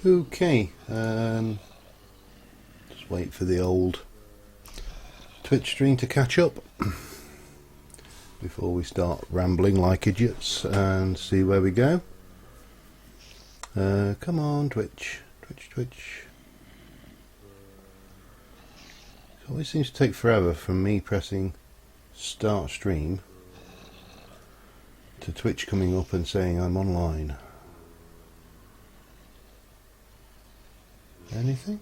Okay, just wait for the old Twitch stream to catch up before we start rambling like idiots and see where we go. Come on, Twitch. It always seems to take forever from me pressing start stream to Twitch coming up and saying I'm online. Anything?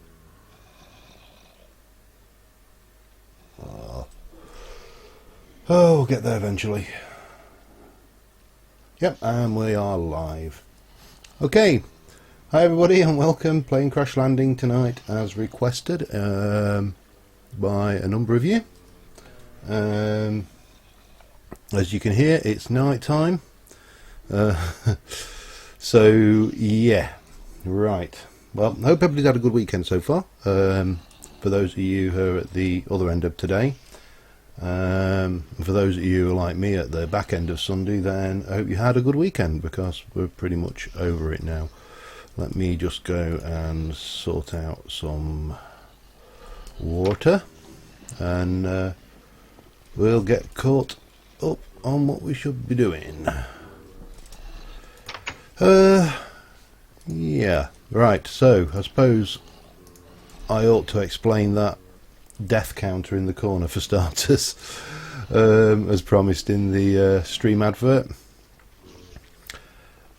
Oh, we'll get there eventually. Yep, and we are live. Okay, hi everybody and welcome. Playing Crash Landing tonight as requested by a number of you. As you can hear, it's night time. So yeah, right. Well, I hope everybody's had a good weekend so far. For those of you who are at the other end of today, for those of you who are like me at the back end of Sunday, then I hope you had a good weekend, because we're pretty much over it now. Let me just go and sort out some water, and we'll get caught up on what we should be doing. Yeah. Right, so I suppose I ought to explain that death counter in the corner for starters, as promised in the stream advert.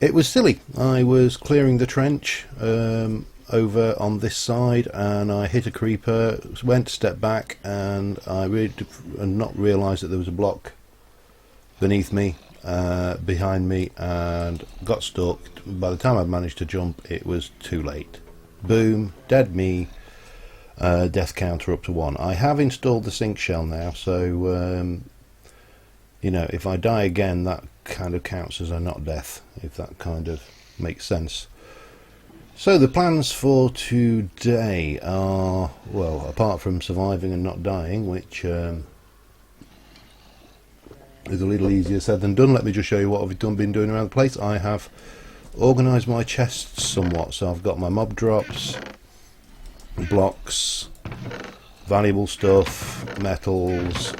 It was silly. I was clearing the trench over on this side, and I hit a creeper, went a step back, and I really did not realise that there was a block beneath me, behind me, and got stuck. By the time I'd managed to jump, it was too late. Boom, dead me, death counter up to 1. I have installed the sink shell now, so you know, if I die again, that kind of counts as a not death, if that kind of makes sense. So the plans for today are, well, apart from surviving and not dying, which is a little easier said than done, let me just show you what I've been doing around the place. I have organised my chests somewhat, so I've got my mob drops, blocks, valuable stuff, metals,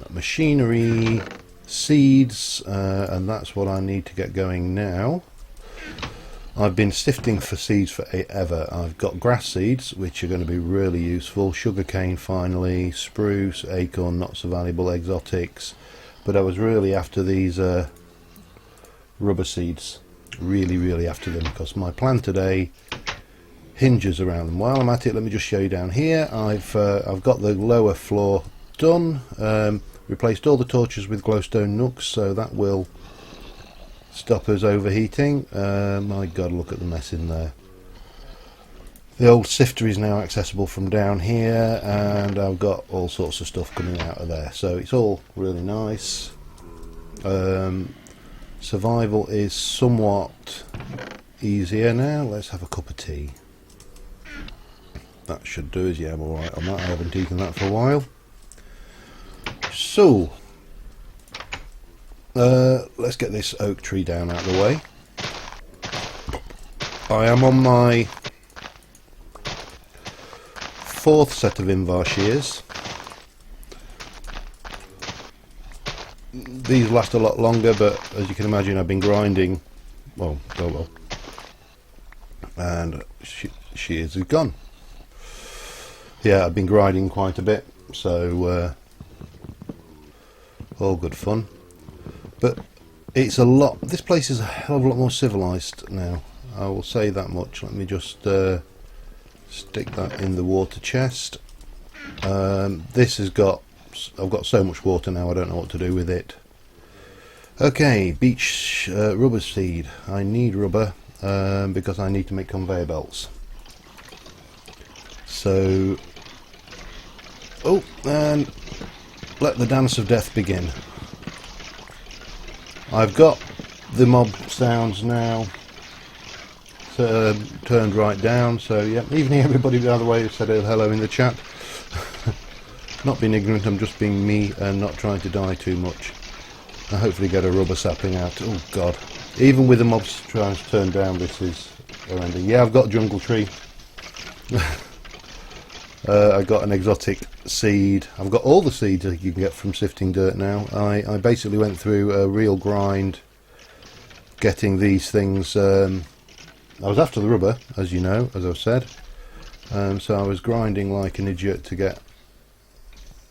machinery, seeds, and that's what I need to get going now. I've been sifting for seeds forever. I've got grass seeds, which are going to be really useful, sugarcane finally, spruce, acorn, not so valuable, exotics, but I was really after these rubber seeds, really after them, because my plan today hinges around them. While I'm at it, let me just show you down here. I've got the lower floor done, replaced all the torches with glowstone nooks, so that will stop us overheating. My god, look at the mess in there. The old sifter is now accessible from down here, and I've got all sorts of stuff coming out of there, so it's all really nice. Survival is somewhat easier now. Let's have a cup of tea. That should do us. Yeah, I'm alright on that. I haven't eaten that for a while. So let's get this oak tree down out of the way. I am on my 4th set of Invar shears. These last a lot longer, but as you can imagine, I've been grinding. Well, and shears is gone. Yeah, I've been grinding quite a bit, so all good fun. But it's a lot. This place is a hell of a lot more civilized now, I will say that much. Let me just stick that in the water chest. This has got, I've got so much water now, I don't know what to do with it. Okay, beech rubber seed. I need rubber because I need to make conveyor belts. So, oh, and let the dance of death begin. I've got the mob sounds now turned right down, so yeah, evening everybody, by the way, who said hello in the chat. Not being ignorant, I'm just being me and not trying to die too much. I'll hopefully get a rubber sapling out. Oh god, Even with the mobs trying to turn down, this is horrendous. Yeah, I've got a jungle tree. I got an exotic seed. I've got all the seeds that you can get from sifting dirt now. I basically went through a real grind getting these things. I was after the rubber, as you know, as I've said. So I was grinding like an idiot to get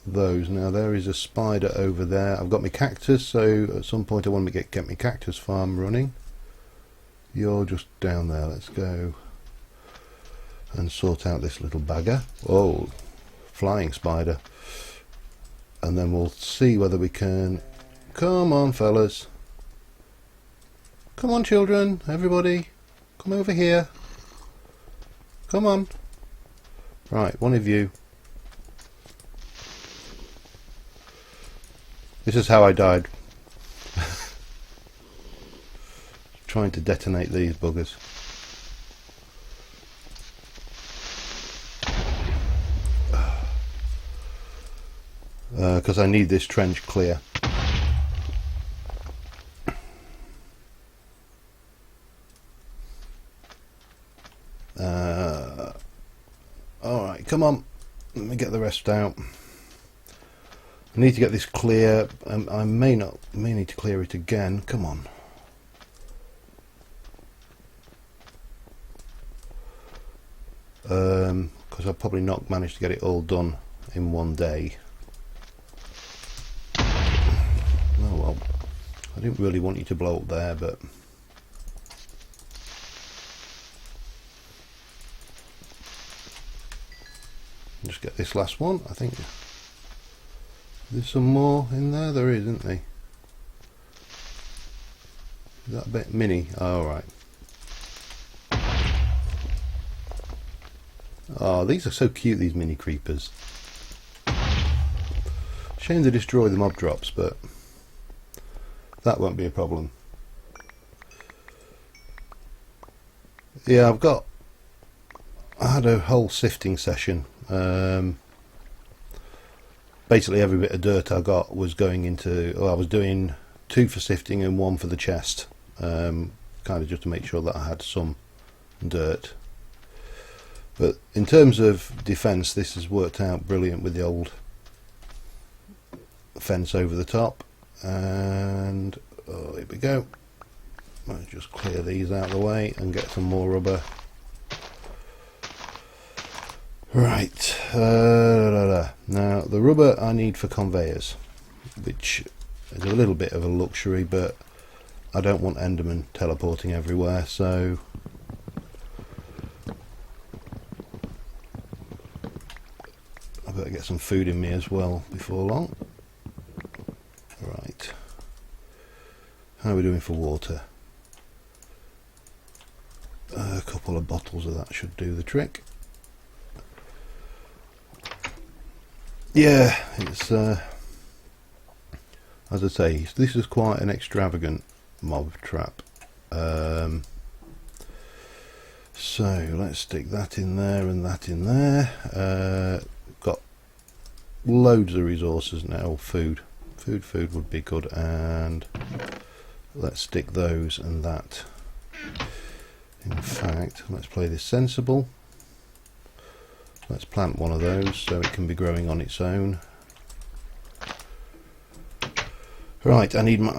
those. Now there is a spider over there. I've got my cactus, so at some point I want to get my cactus farm running. You're just down there. Let's go and sort out this little bagger. Oh, flying spider. And then we'll see whether we can... Come on, fellas. Come on, children. Everybody. Come over here. Come on. Right, one of you. This is how I died. Trying to detonate these buggers. Because I need this trench clear. Alright, come on. Let me get the rest out. I need to get this clear. I may need to clear it again. Come on. Because I've probably not managed to get it all done in one day. Oh well. I didn't really want you to blow up there, but... Just get this last one, I think. There's some more in there? There is, isn't there? Is that a bit mini? Oh, right. Oh, these are so cute, these mini creepers. Shame they destroy the mob drops, but that won't be a problem. Yeah, I had a whole sifting session. Basically every bit of dirt I got was going into... Well, I was doing 2 for sifting and 1 for the chest. Kind of just to make sure that I had some dirt. But in terms of defence, this has worked out brilliant with the old fence over the top. And oh, here we go. I'll just clear these out of the way and get some more rubber. Right, now the rubber I need for conveyors, which is a little bit of a luxury, but I don't want Enderman teleporting everywhere, so I better get some food in me as well before long. Right, how are we doing for water? A couple of bottles of that should do the trick. Yeah, it's as I say, this is quite an extravagant mob trap. So let's stick that in there and that in there. Got loads of resources now. Food would be good, and let's stick those and that. In fact, let's play this sensible. Let's plant one of those so it can be growing on its own. Right, I need my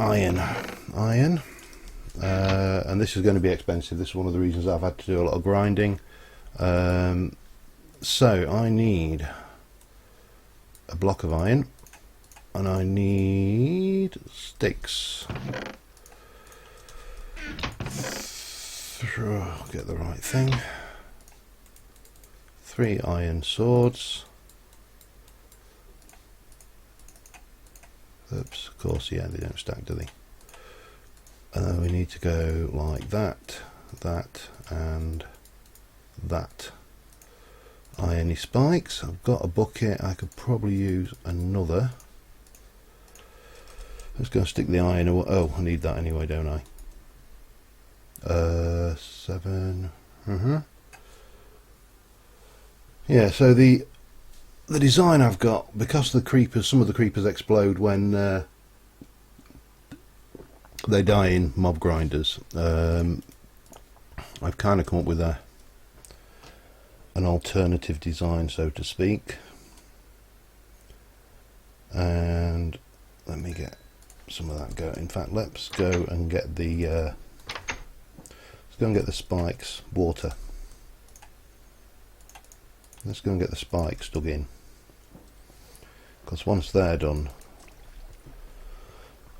iron. And this is going to be expensive. This is one of the reasons I've had to do a lot of grinding. So I need a block of iron, and I need sticks. Get the right thing. 3 iron swords. Oops, of course, yeah, they don't stack, do they? And then we need to go like that, that, and that. Irony spikes. I've got a bucket. I could probably use another. Let's go stick the iron away. Oh, I need that anyway, don't I? 7. Yeah, so the design I've got, because the creepers, some of the creepers explode when They die in mob grinders. I've kind of come up with an alternative design, so to speak. And let me get some of that go. In fact, let's go and get the spikes water. Let's go and get the spikes dug in, because once they're done,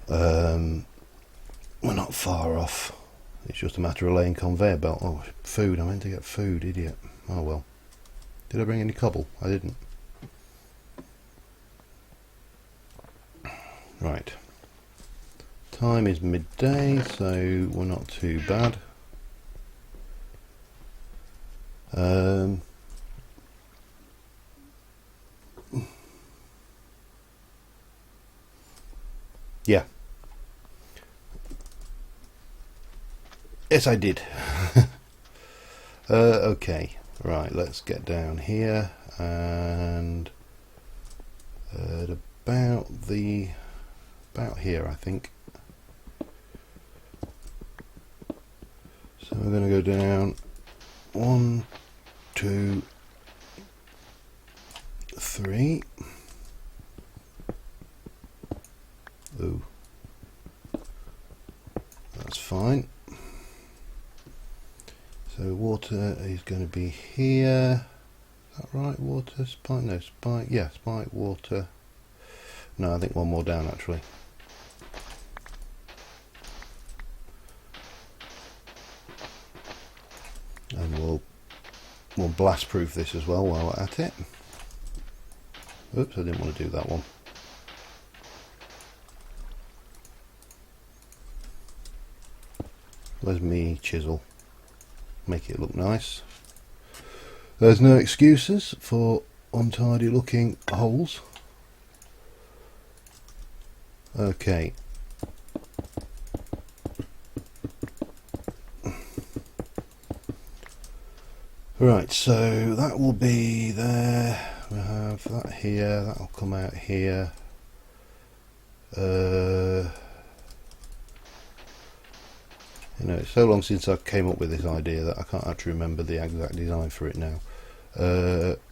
we're not far off. It's just a matter of laying conveyor belt. Oh, food! I meant to get food, idiot. Oh well. Did I bring any cobble? I didn't. Right. Time is midday, so we're not too bad. Yeah. Yes, I did. Okay. Right, let's get down here and about here, I think. So we're going to go down 1, 2, 3. Oh, that's fine. So water is going to be here. Is that right? Water, spike, no, spike, yeah, spike, water. No, I think one more down actually. And we'll blast proof this as well while we're at it. Oops, I didn't want to do that one. Where's me chisel? Make it look nice. There's no excuses for untidy looking holes. Okay. Right, so that will be there. We have that here, that'll come out here. You know, it's so long since I came up with this idea that I can't actually remember the exact design for it now.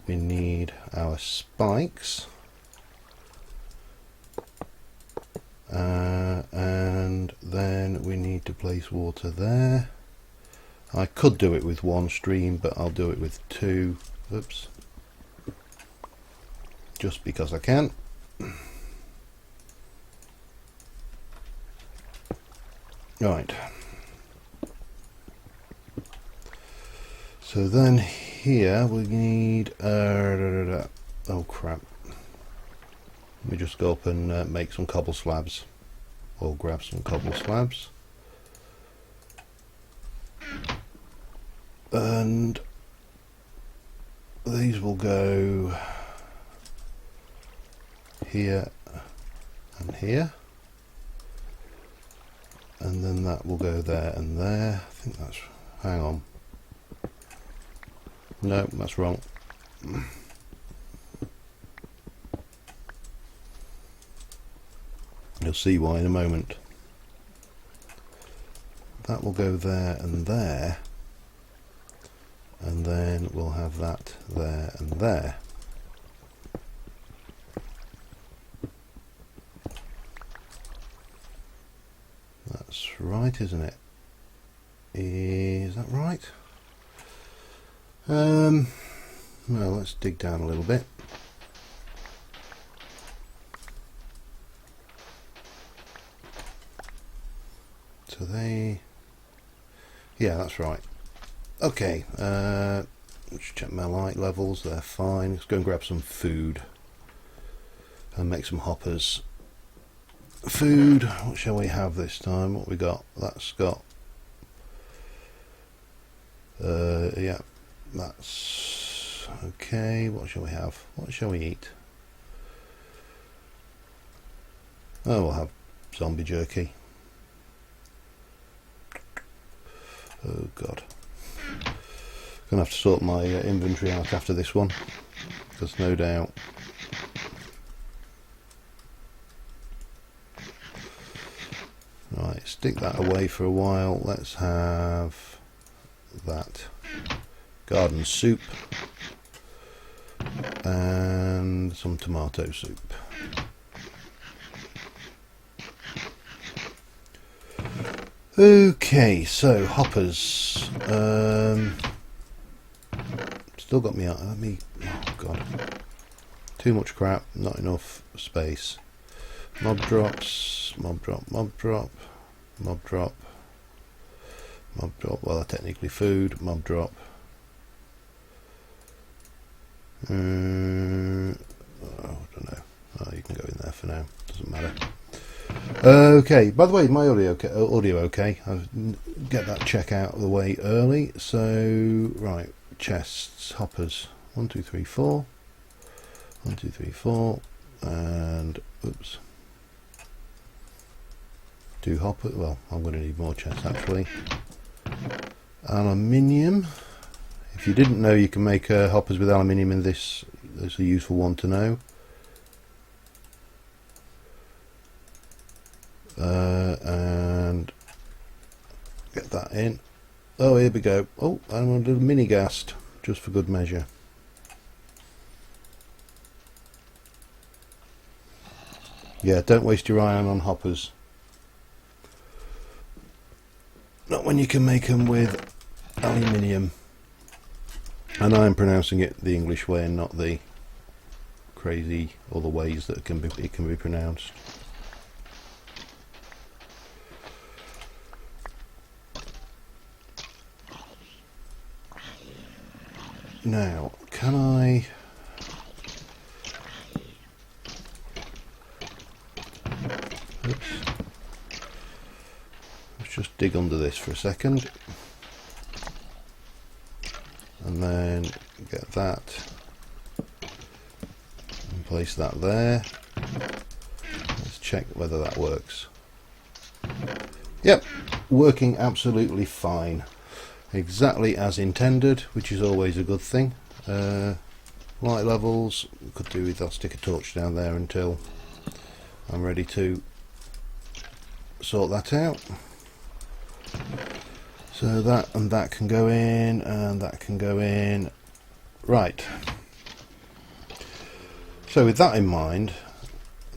We need our spikes. And then we need to place water there. I could do it with one stream, but I'll do it with two. Oops. Just because I can. Right. So then here we need oh crap. Let me just go up and make some cobble slabs, or grab some cobble slabs. And these will go here and here, and then that will go there and there. I think that's, hang on, no, that's wrong. You'll see why in a moment. That will go there and there, and then we'll have that there and there. That's right, isn't it? Is that right? Well, let's dig down a little bit. So they, yeah, that's right. Okay, let's check my light levels, they're fine. Let's go and grab some food and make some hoppers. Food, what shall we have this time? What we got? That's got, yeah, that's okay. What shall we have? What shall we eat? Oh, we'll have zombie jerky. Oh god, gonna have to sort my inventory out after this one, because no doubt right, it's stick that away for a while. Let's have that garden soup and some tomato soup. Okay, so hoppers. Still got me out. Oh god, too much crap. Not enough space. Mob drops. Mob drop. Mob drop. Mob drop. Mob drop. Well, technically food. Mob drop. I don't know. Oh, you can go in there for now. Doesn't matter. Okay. By the way, my audio okay. I'll get that check out of the way early. So right, chests, hoppers. 1, 2, 3, 4. 1, 2, 3, 4. And oops. 2 hoppers. Well, I'm going to need more chests actually. Aluminium. If you didn't know, you can make hoppers with aluminium in this. That's a useful one to know. And get that in. Oh, here we go. Oh, I'm a little mini ghast, just for good measure. Yeah, don't waste your iron on hoppers. Not when you can make them with aluminium. And I'm pronouncing it the English way and not the crazy other ways that it can be pronounced. Now, can I... Oops. Let's just dig under this for a second. And then get that and place that there. Let's check whether that works. Yep, working absolutely fine. Exactly as intended, which is always a good thing. Light levels, could do with, I'll stick a torch down there until I'm ready to sort that out. So that and that can go in, and that can go in. Right. So with that in mind,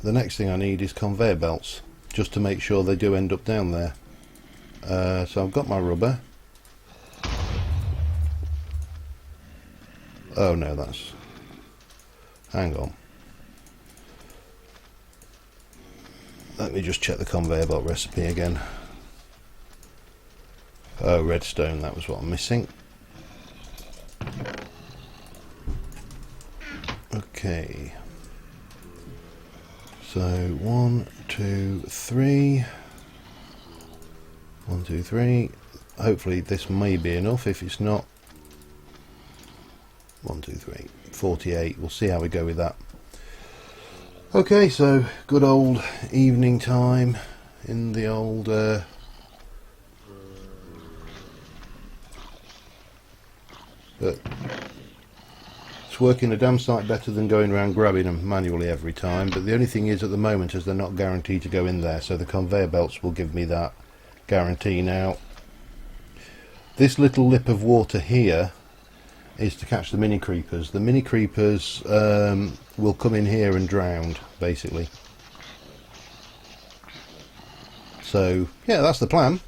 the next thing I need is conveyor belts, just to make sure they do end up down there. So I've got my rubber. Oh no, that's... Hang on. Let me just check the conveyor belt recipe again. Oh, redstone, that was what I'm missing. Okay. So 1, 2, 3. 1, 2, 3. Hopefully this may be enough. If it's not, 1, 2, 3. 48. We'll see how we go with that. Okay, so good old evening time in the old but it's working a damn sight better than going around grabbing them manually every time. But the only thing is, at the moment, is they're not guaranteed to go in there, so the conveyor belts will give me that guarantee. Now, this little lip of water here is to catch the mini creepers. The mini creepers will come in here and drown, basically. So yeah, that's the plan.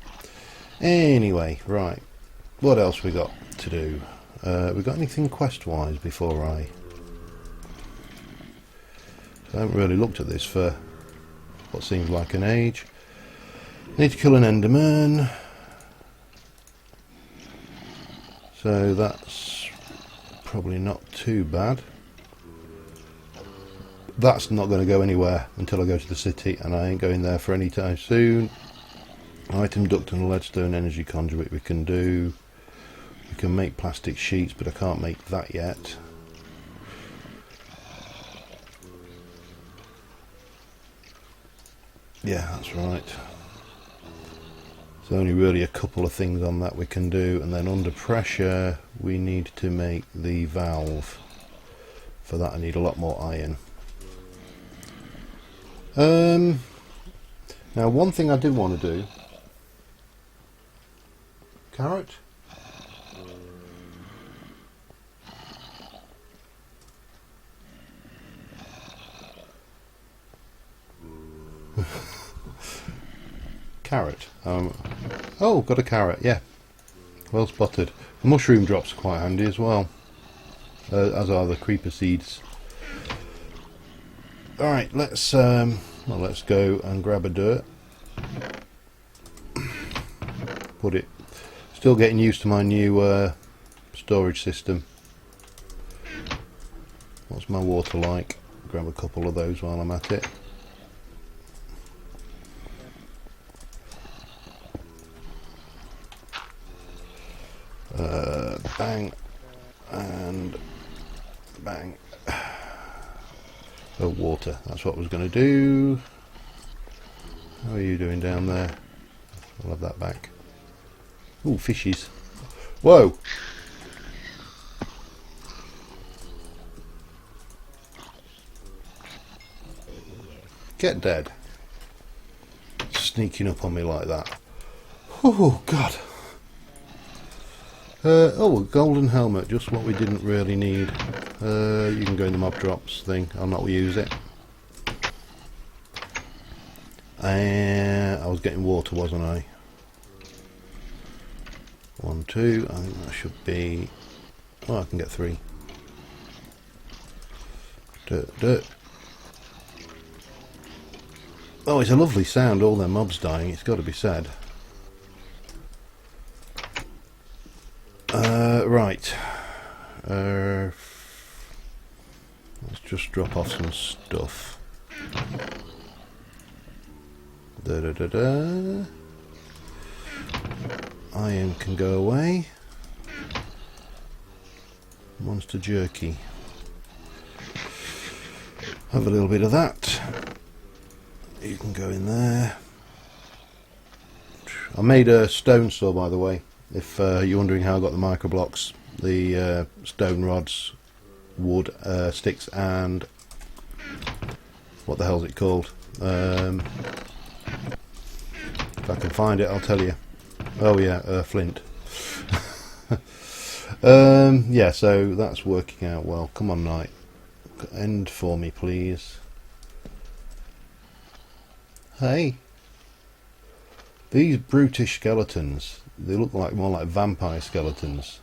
Anyway, right, what else we got to do? We got anything quest wise before I haven't really looked at this for what seems like an age. Need to kill an Enderman, so that's probably not too bad. That's not going to go anywhere until I go to the city, and I ain't going there for any time soon. Item duct and leadstone energy conduit we can do. We can make plastic sheets, but I can't make that yet. Yeah, that's right. There's only really a couple of things on that we can do, and then under pressure we need to make the valve. For that I need a lot more iron. Now one thing I do want to do carrot. Carrot. Oh, got a carrot, yeah. Well spotted. The mushroom drops are quite handy as well, as are the creeper seeds. Alright, let's go and grab a dirt. Put it. Still getting used to my new storage system. What's my water like? Grab a couple of those while I'm at it. Bang and bang. Oh, water. That's what I was going to do. How are you doing down there? I'll have that back. Ooh, fishies. Whoa! Get dead. Sneaking up on me like that. Oh, God. Oh, a golden helmet, just what we didn't really need. You can go in the mob drops thing, I'll not use it. I was getting water, wasn't I? 1, 2, I think that should be... Oh, I can get 3. Dirt, dirt. Oh, it's a lovely sound, all them mobs dying, it's got to be said. Right. Let's just drop off some stuff. Iron can go away. Monster jerky. Have a little bit of that. You can go in there. I made a stone saw, by the way. If you're wondering how I got the micro blocks, the stone rods, wood, sticks, and what the hell's it called? If I can find it, I'll tell you. Oh yeah, flint. Yeah, so that's working out well. Come on, night. End for me, please. Hey. These brutish skeletons, they look like more like vampire skeletons.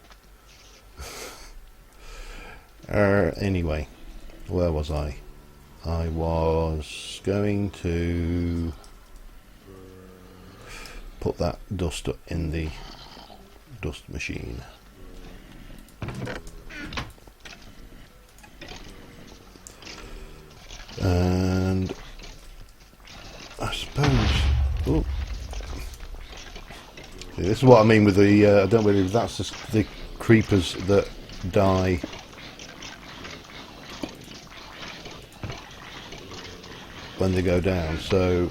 Anyway, where was I? I was going to put that dust in the dust machine. And I suppose... Oh. This is what I mean with the, I don't believe that's just the creepers that die. When they go down, so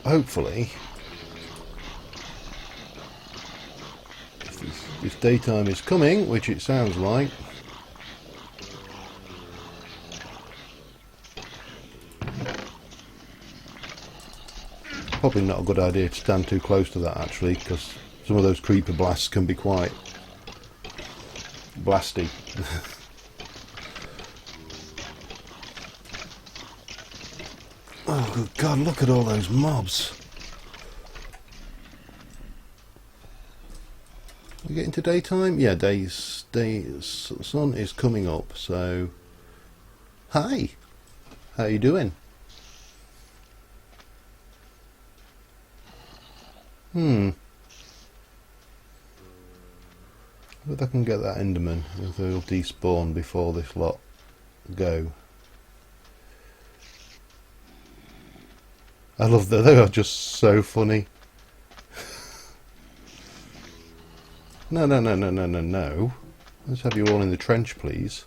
hopefully if daytime is coming, which it sounds like, probably not a good idea to stand too close to that actually, because some of those creeper blasts can be quite blasty. Oh good God, look at all those mobs. We get into daytime? Yeah, sun is coming up, so hi, how you doing? If I can get that Enderman, if they'll despawn before this lot go. I love that, they are just so funny. No. Let's have you all in the trench, please.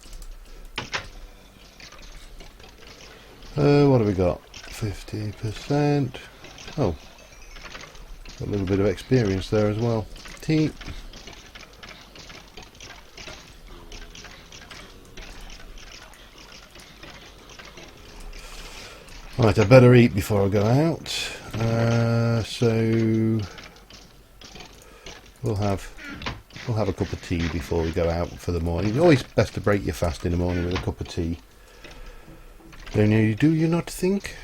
What have we got? 50%. Oh. Got a little bit of experience there as well. T. Right, I better eat before I go out. So We'll have a cup of tea before we go out for the morning. It's always best to break your fast in the morning with a cup of tea. Do you not think?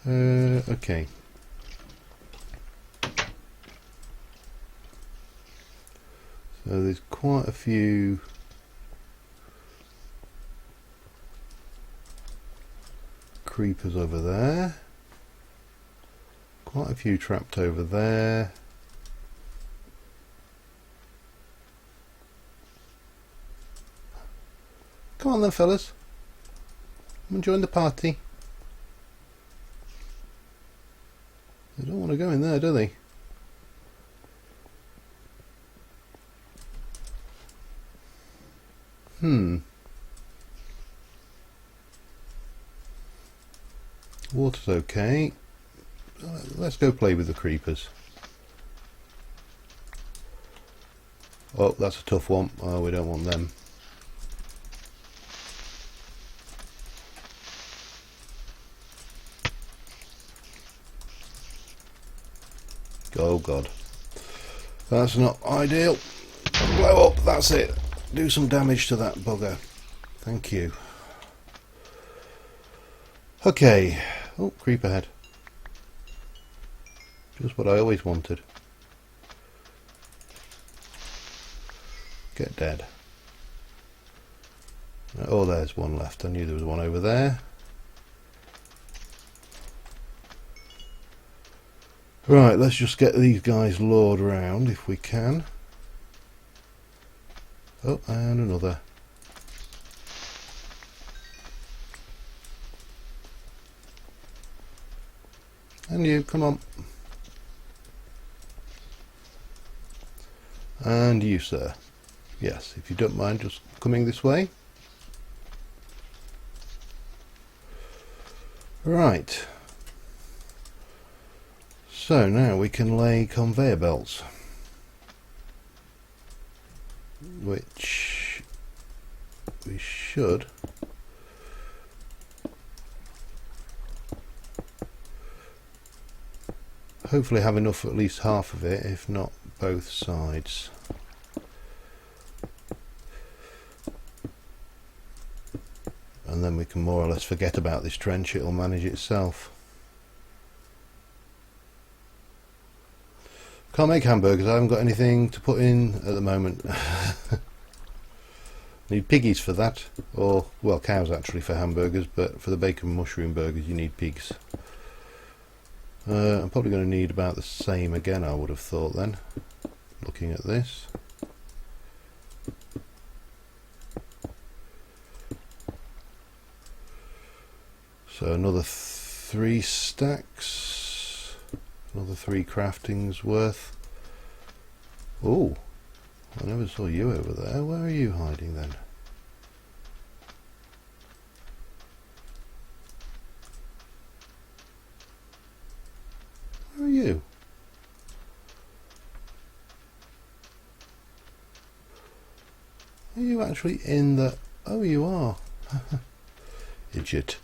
Okay. So there's quite a few creepers over there. Quite a few trapped over there. Come on then, fellas. Come and join the party. They don't want to go in there, do they? Water's okay. Let's go play with the creepers. Oh, that's a tough one. Oh, we don't want them. Oh god. That's not ideal. Blow up, that's it. Do some damage to that bugger. Thank you. Okay. Oh, creeper head. Just what I always wanted. Get dead. Oh, there's one left. I knew there was one over there. Right, let's just get these guys lured around if we can. Oh, and another. And you, come on. And you, sir. Yes, if you don't mind just coming this way. Right. So now we can lay conveyor belts, which we should hopefully have enough for at least half of it, if not both sides. And then we can more or less forget about this trench, it'll manage itself. Can't make hamburgers, I haven't got anything to put in at the moment. Need piggies for that, or, well, cows actually for hamburgers, but for the bacon mushroom burgers you need pigs. I'm probably going to need about the same again, I would have thought then, looking at this. So another 3 stacks, another 3 craftings worth. Oh, I never saw you over there. Where are you hiding then? Where are you? Are you actually in the... Oh, you are. Idiot.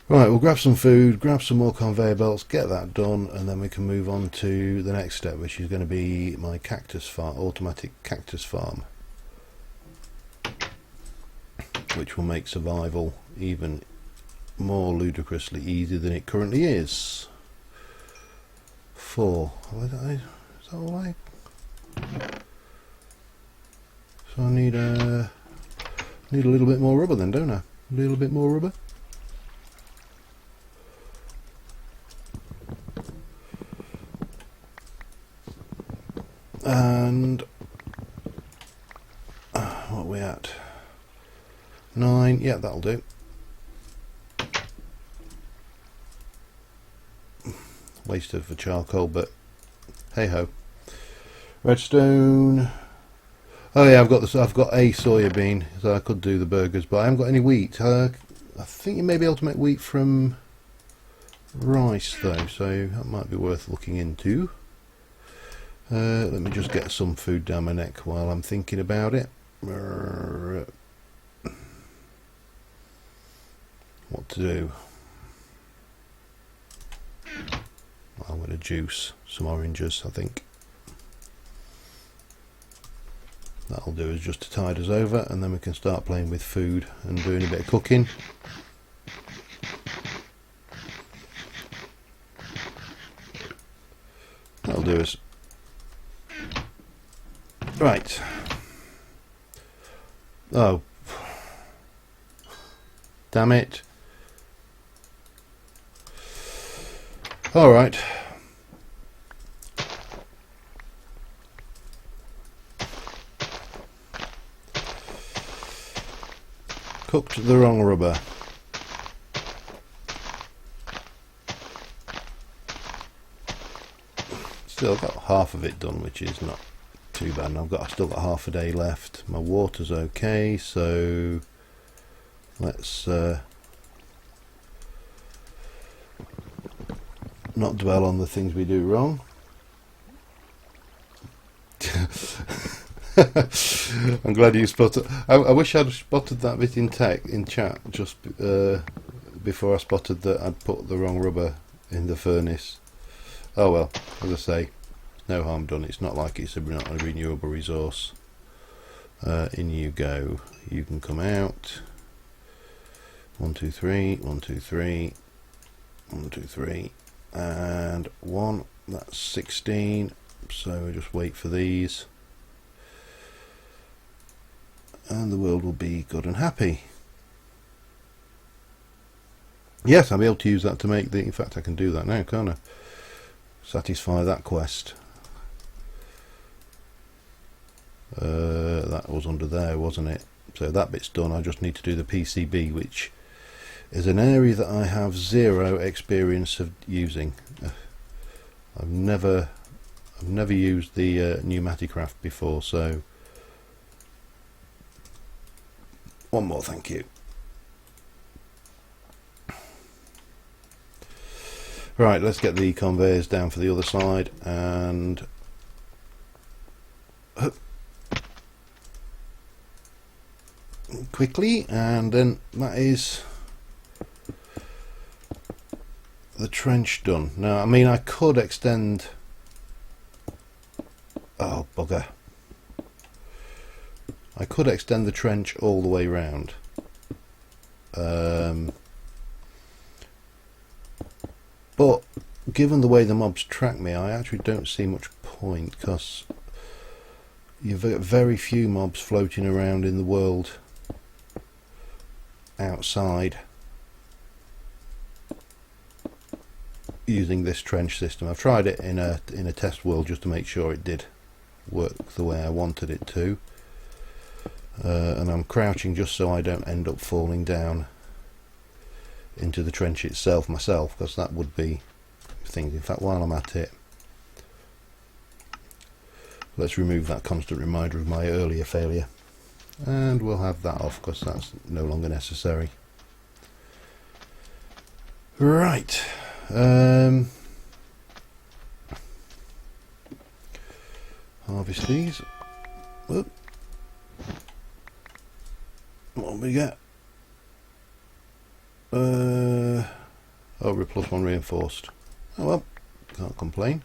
Right, we'll grab some food, grab some more conveyor belts, get that done, and then we can move on to the next step, which is going to be my cactus farm, automatic cactus farm, which will make survival even more ludicrously easy than it currently is. 4. Is that all right? So I need a little bit more rubber then, don't I? A little bit more rubber. And what are we at? 9. Yeah, that'll do. Waste of the charcoal, but hey ho. Redstone. Oh yeah, I've got a soya bean, so I could do the burgers, but I haven't got any wheat. I think you may be able to make wheat from rice though, so that might be worth looking into. Let me just get some food down my neck while I'm thinking about it. What to do? I'm going to juice some oranges, I think. That'll do us just to tide us over, and then we can start playing with food and doing a bit of cooking. That'll do us. Right. Oh. Damn it. Alright. Cooked the wrong rubber. Still got half of it done, which is not too bad. And I've still got half a day left. My water's okay, so let's not dwell on the things we do wrong. I'm glad you spotted. I wish I'd spotted that bit in chat just before I spotted that I'd put the wrong rubber in the furnace. Oh well, as I say, no harm done. It's not like it's not a renewable resource. In you go. You can come out. 1, 2, 3. 1, 2, 3. 1, 2, 3. And 1. That's 16. So we just wait for these. And the world will be good and happy. Yes, I'll be able to use that to make the... In fact, I can do that now, can't I? Satisfy that quest. That was under there, wasn't it? So that bit's done. I just need to do the PCB, which is an area that I have zero experience of using. I've never used the Pneumaticraft before, so one more, thank you. Right, let's get the conveyors down for the other side and quickly, and then that is the trench done. Now, I mean, I could extend... Oh, bugger. I could extend the trench all the way round. But given the way the mobs track me, I actually don't see much point, because you've got very few mobs floating around in the world outside using this trench system. I've tried it in a test world just to make sure it did work the way I wanted it to, and I'm crouching just so I don't end up falling down into the trench itself myself, because that would be things. In fact, while I'm at it, let's remove that constant reminder of my earlier failure, and we'll have that off because that's no longer necessary. Right. Harvest these. Whoop. What have we got? Over +1 reinforced. Oh well, can't complain.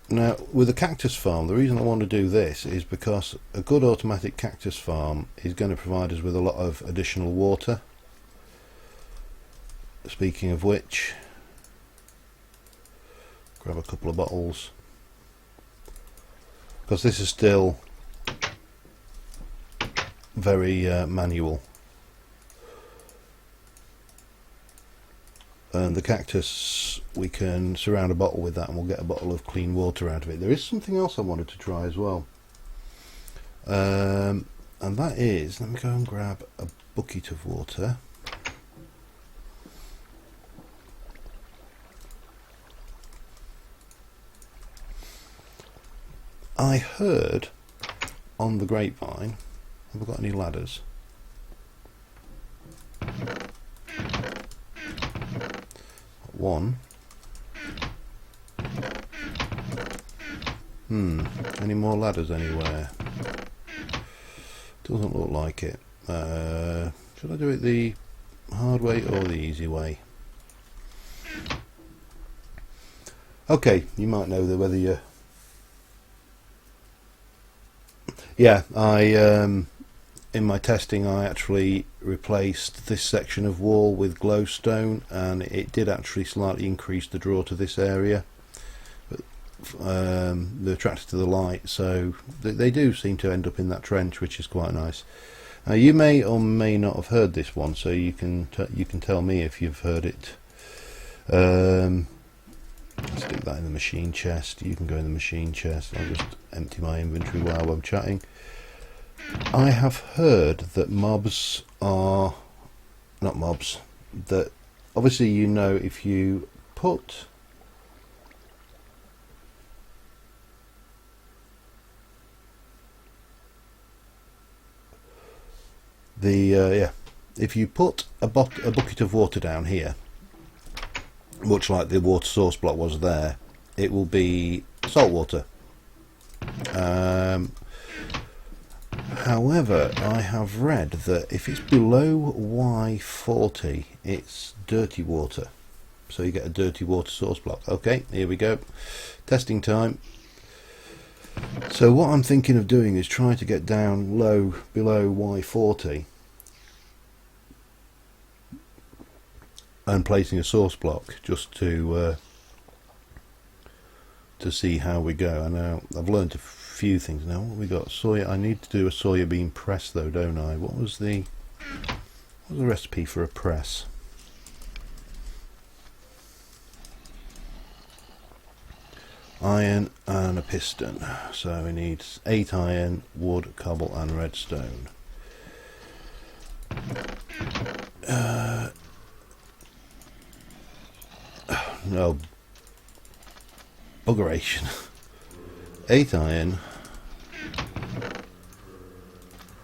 Now, with a cactus farm, the reason I want to do this is because a good automatic cactus farm is going to provide us with a lot of additional water. Speaking of which, grab a couple of bottles, because this is still very manual, and the cactus, we can surround a bottle with that and we'll get a bottle of clean water out of it. There is something else I wanted to try as well, and that is, let me go and grab a bucket of water. I heard on the grapevine, have I got any ladders? One. Any more ladders anywhere? Doesn't look like it. Should I do it the hard way or the easy way? Okay, you might know whether you're Yeah, in my testing I actually replaced this section of wall with glowstone, and it did actually slightly increase the draw to this area. But they're attracted to the light, so they do seem to end up in that trench, which is quite nice. You may or may not have heard this one, so you can tell me if you've heard it. Stick that in the machine chest. You can go in the machine chest. I'll just empty my inventory while I'm chatting. I have heard that mobs are not mobs. That obviously, you know, if you put if you put a bucket of water down here, much like the water source block was there, it will be salt water. However, I have read that if it's below Y40, it's dirty water, so you get a dirty water source block. Okay, here we go, testing time. So what I'm thinking of doing is trying to get down low, below Y40, and placing a source block just to see how we go. I know I've learned a few things now. What we got? Soya. I need to do a soya bean press though, don't I? What was the recipe for a press? Iron and a piston. So we need 8 iron, wood, cobble and redstone. No, buggeration. 8 iron,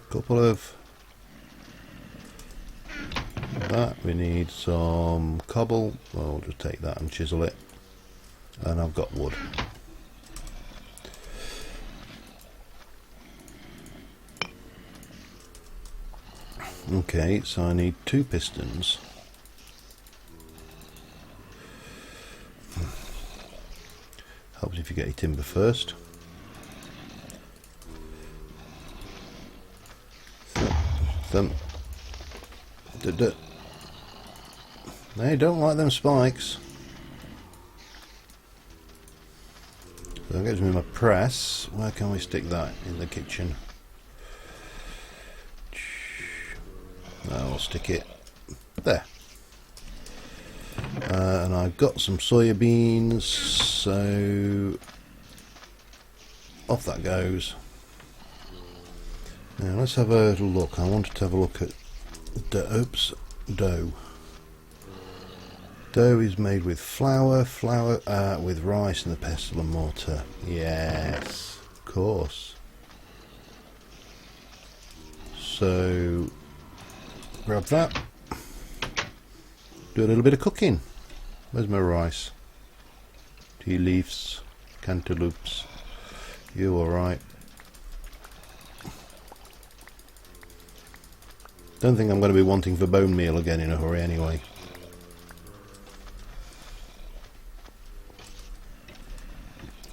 couple of that. We need some cobble. Well, we'll just take that and chisel it, and I've got wood. Okay, so I need 2 pistons. Helps if you get your timber first. They don't like them spikes. So that gives me my press. Where can we stick that? In the kitchen. I'll stick it there. And I've got some soya beans, so off that goes. Now let's have a little look. I wanted to have a look at dough. Dough is made with flour with rice and the pestle and mortar. Yes, of course. So grab that. Do a little bit of cooking. Where's my rice? Tea leaves, cantaloupes. You alright? Don't think I'm going to be wanting for bone meal again in a hurry anyway.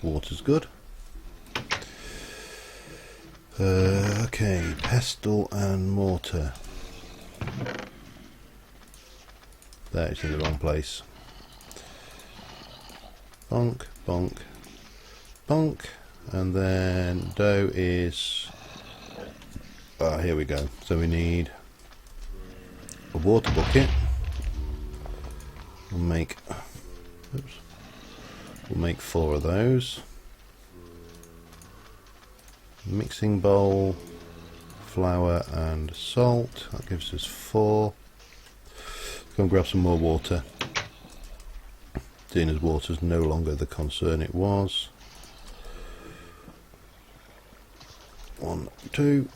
Water's good. Okay, pestle and mortar. There, it's in the wrong place. Bonk, bonk, bonk, and then dough is. Here we go. So we need a water bucket. We'll make 4 of those. Mixing bowl, flour and salt. That gives us 4. Go and grab some more water. Seeing as water's no longer the concern it was. 1, 2.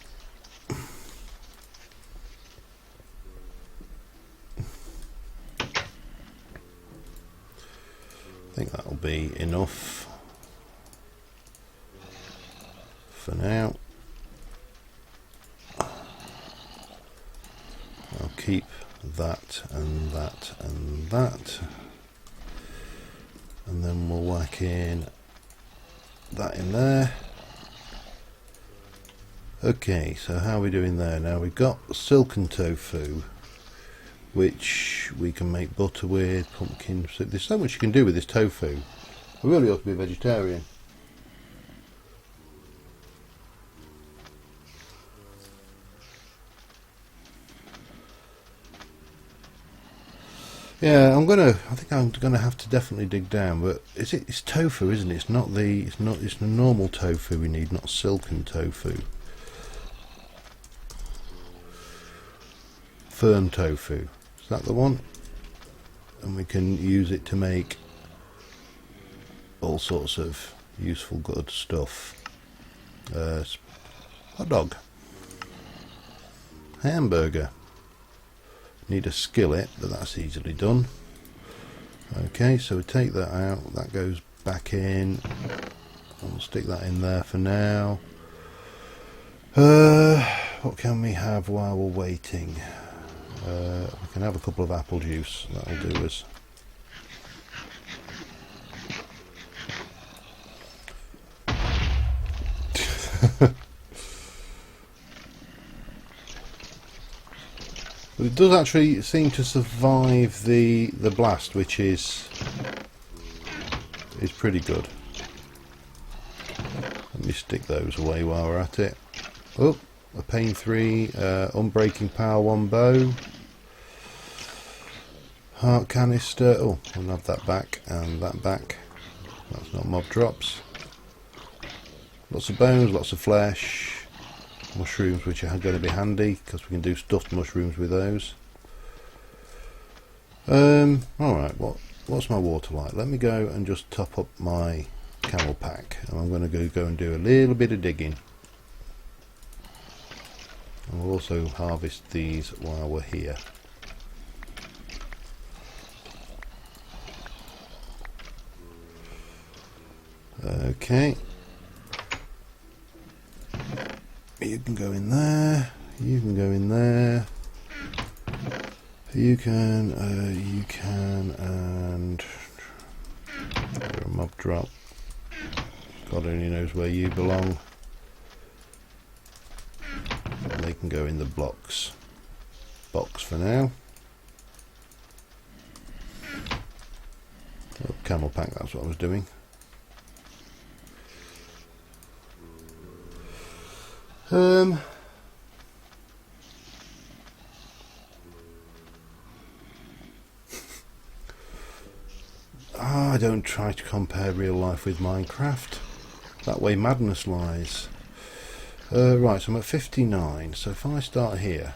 I think that'll be enough for now. I'll keep that and that and that, and then we'll whack in that in there. Okay, so how are we doing there now? We've got silken tofu, which we can make butter with, pumpkin soup. There's so much you can do with this tofu. I really ought to be a vegetarian. Yeah, I think I'm gonna have to definitely dig down. But it's tofu, isn't it? It's the normal tofu we need, not silken tofu. Firm tofu. Is that the one? And we can use it to make all sorts of useful good stuff. Hot dog. Hamburger. Need a skillet, but that's easily done. Okay, so we take that out. That goes back in. We'll stick that in there for now. What can we have while we're waiting? We can have a couple of apple juice. That'll do us. But it does actually seem to survive the blast, which is pretty good. Let me stick those away while we're at it. Oh, a Pain 3, Unbreaking Power 1 bow, heart canister. Oh, I'll have that back and that back. That's not mob drops. Lots of bones, lots of flesh. Mushrooms, which are going to be handy because we can do stuffed mushrooms with those. Alright, what's my water like? Let me go and just top up my camel pack, and I'm going to go and do a little bit of digging. And we'll also harvest these while we're here. Okay. You can go in there, you can go in there, you can, and a mob drop. God only knows where you belong. And they can go in the box for now. Oh, camel pack, that's what I was doing. I don't try to compare real life with Minecraft. That way madness lies. Right, so I'm at 59. So if I start here,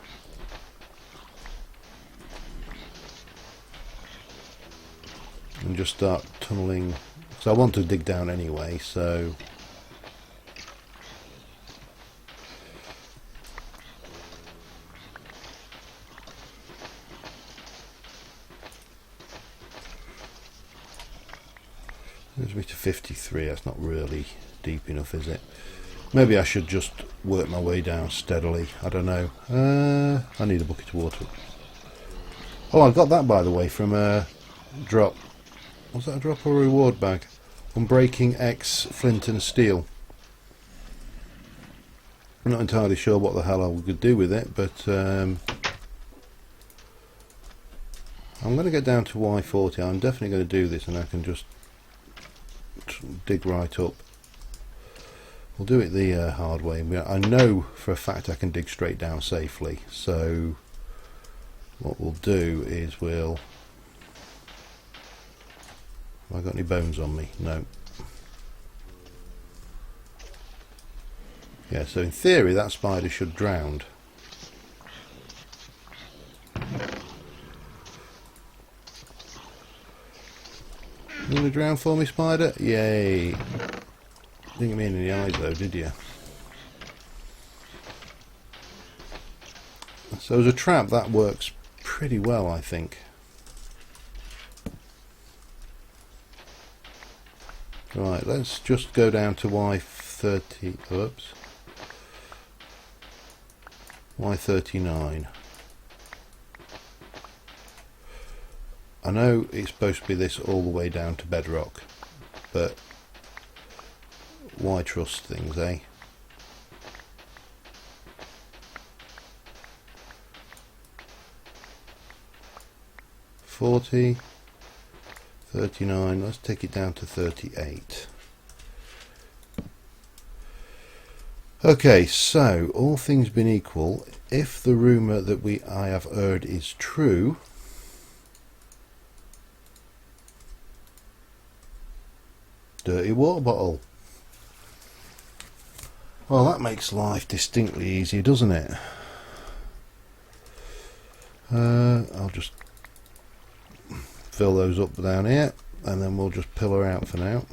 and just start tunneling, so I want to dig down anyway, so moves me to 53. That's not really deep enough, is it? Maybe I should just work my way down steadily. I don't know. I need a bucket of water. Oh, I got that, by the way, from a drop. Was that a drop or a reward bag? Unbreaking X Flint and Steel. I'm not entirely sure what the hell I could do with it, but I'm going to get down to Y40. I'm definitely going to do this, and I can just dig right up. We'll do it the hard way. I know for a fact I can dig straight down safely, so what we'll do is have I got any bones on me? No. Yeah, so in theory that spider should drown. You gonna drown for me, spider? Yay. Didn't get me in the eyes though, did you? So as a trap that works pretty well, I think. Right, let's just go down to Y30, oops, Y39. I know it's supposed to be this all the way down to bedrock, but why trust things, eh? 40, 39, let's take it down to 38. Okay, so all things being equal, if the rumour that I have heard is true, dirty water bottle. Well, that makes life distinctly easier, doesn't it? I'll just fill those up down here, and then we'll just pillar out for now.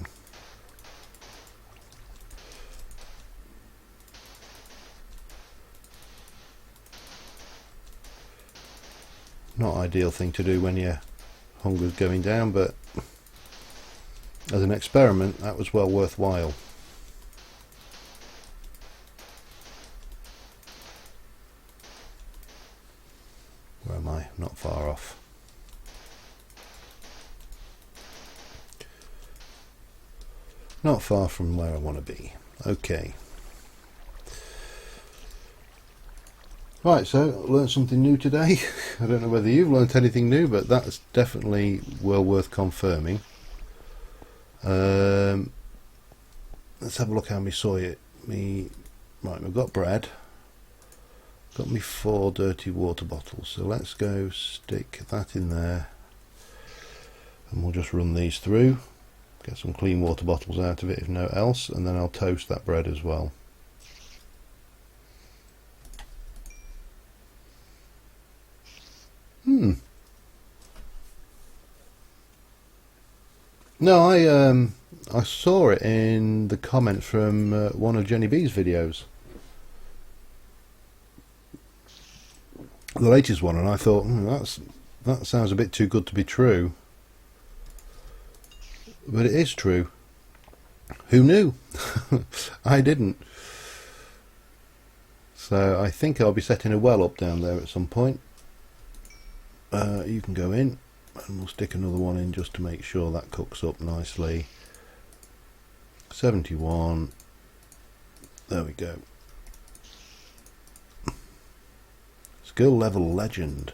Not ideal thing to do when your hunger's going down, but as an experiment, that was well worthwhile. Where am I? Not far off. Not far from where I want to be. Okay. Right, so learned something new today. I don't know whether you've learnt anything new, but that's definitely well worth confirming. Let's have a look how me soy it. Right, we've got bread. Got me 4 dirty water bottles, so let's go stick that in there, and we'll just run these through, get some clean water bottles out of it if no else, and then I'll toast that bread as well. No, I saw it in the comments from one of Jenny B's videos, the latest one, and I thought that sounds a bit too good to be true, but it is true. Who knew? I didn't. So I think I'll be setting a well up down there at some point. You can go in, and we'll stick another one in just to make sure that cooks up nicely. 71. There we go. Skill level legend.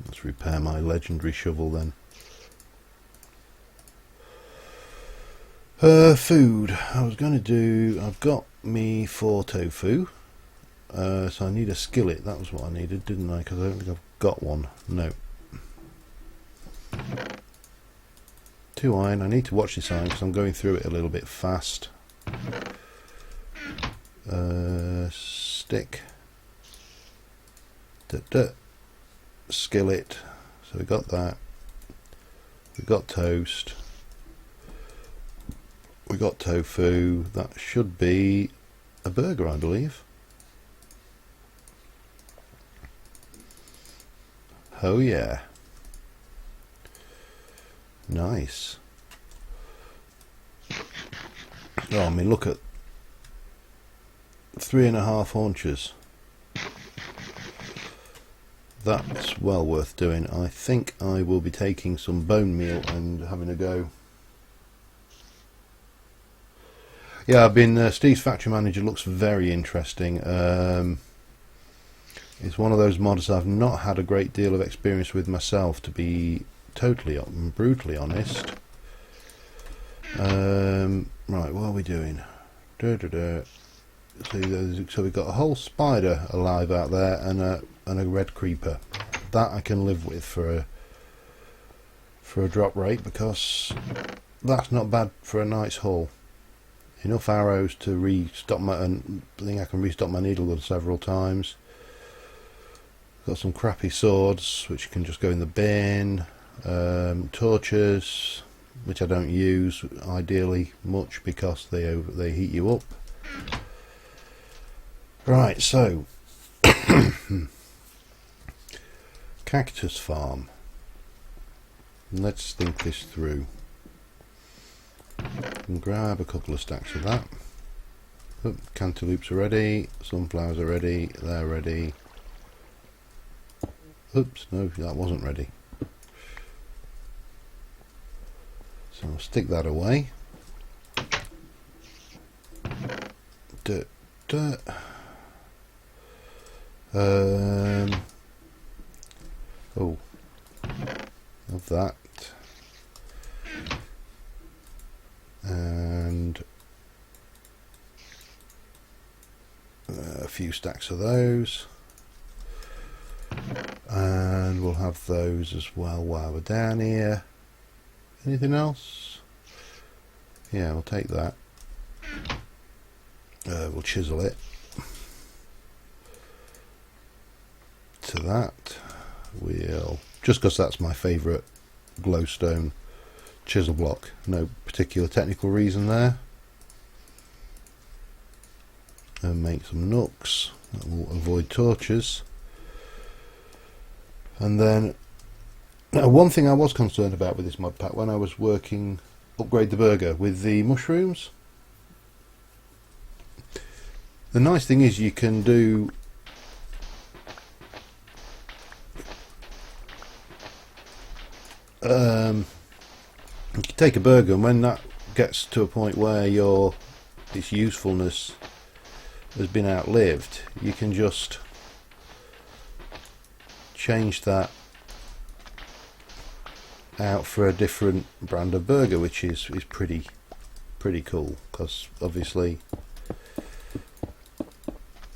Let's repair my legendary shovel then. Food. I was going to do... I've got me 4 tofu. So I need a skillet. That was what I needed, didn't I? Because I don't think I've got one. No. 2 iron. I need to watch this iron because I'm going through it a little bit fast. Stick. Skillet. So we got that. We got toast. We got tofu. That should be a burger, I believe. Oh yeah. Nice. Oh, I mean, look at 3.5 haunches. That's well worth doing. I think I will be taking some bone meal and having a go. Yeah, I've been... Steve's Factory Manager looks very interesting. It's one of those mods I've not had a great deal of experience with myself, to be totally brutally honest. Right, what are we doing? So we've got a whole spider alive out there, and a red creeper. That I can live with for a drop rate, because that's not bad for a night's haul. Enough arrows to restock my... and I think I can restock my needle gun several times. Got some crappy swords which can just go in the bin. Torches, which I don't use ideally much because they heat you up. Right, so cactus farm. Let's think this through. And grab a couple of stacks of that. Oh, cantaloupes are ready, sunflowers are ready, they're ready. Oops, no, that wasn't ready. So I'll stick that away. Oh, of that, and a few stacks of those, and we'll have those as well while we're down here. Anything else? Yeah, we'll take that. We'll chisel it to that. We'll, just because that's my favourite glowstone chisel block, no particular technical reason there. And make some nooks that will avoid torches. And then now, one thing I was concerned about with this mod pack when I was working upgrade the burger with the mushrooms, the nice thing is you can do you can take a burger, and when that gets to a point where its usefulness has been outlived, you can just change that out for a different brand of burger, which is pretty cool, because obviously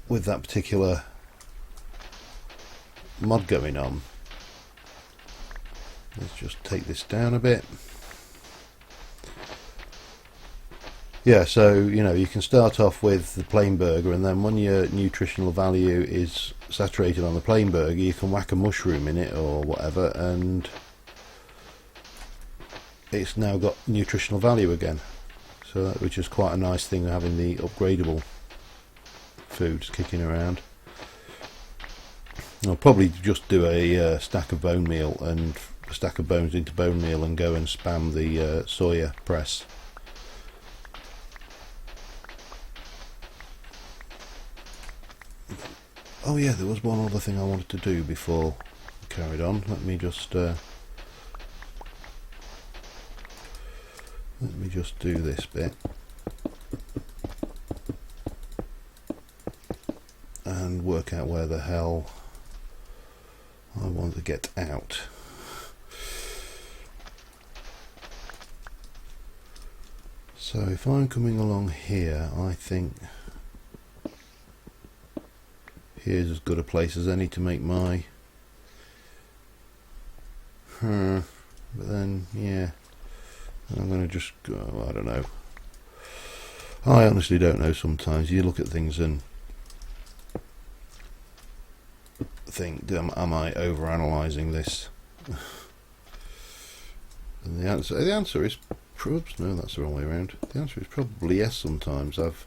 with that particular mod going on, let's just take this down a bit. Yeah, so you know, you can start off with the plain burger, and then when your nutritional value is saturated on the plain burger, you can whack a mushroom in it or whatever, and it's now got nutritional value again. So that, which is quite a nice thing, having the upgradable foods kicking around. I'll probably just do a stack of bone meal and a stack of bones into bone meal and go and spam the soya press. Oh yeah, there was one other thing I wanted to do before we carried on. Let me just do this bit and work out where the hell I want to get out. So if I'm coming along here, I think here's as good a place as any to make my but then yeah, I'm going to just go, I don't know. I honestly don't know. Sometimes you look at things and think, am I over-analysing this? And the answer is probably, no, that's the wrong way around. The answer is probably yes. Sometimes I've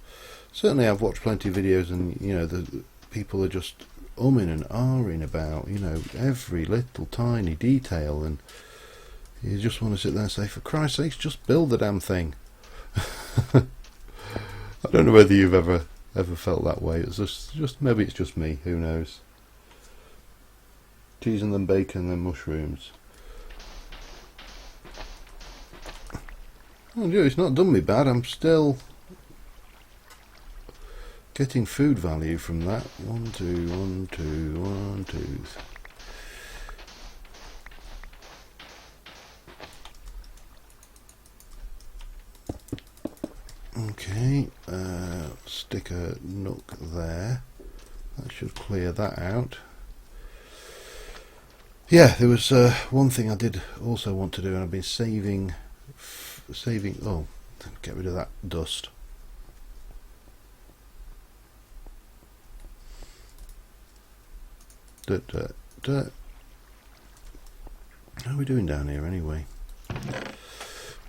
watched plenty of videos, and you know, the people are just umming and ahhing about, you know, every little tiny detail, and you just want to sit there and say, for Christ's sakes, just build the damn thing. I don't know whether you've ever felt that way. It's just maybe it's just me, who knows. Cheese and then bacon and then mushrooms. Oh, it's not done me bad. I'm still getting food value from that. 1, 2, 1, 2, 1, 2. Okay, stick a nook there. That should clear that out. Yeah, there was one thing I did also want to do, and I've been saving. Oh, get rid of that dust. How are we doing down here anyway?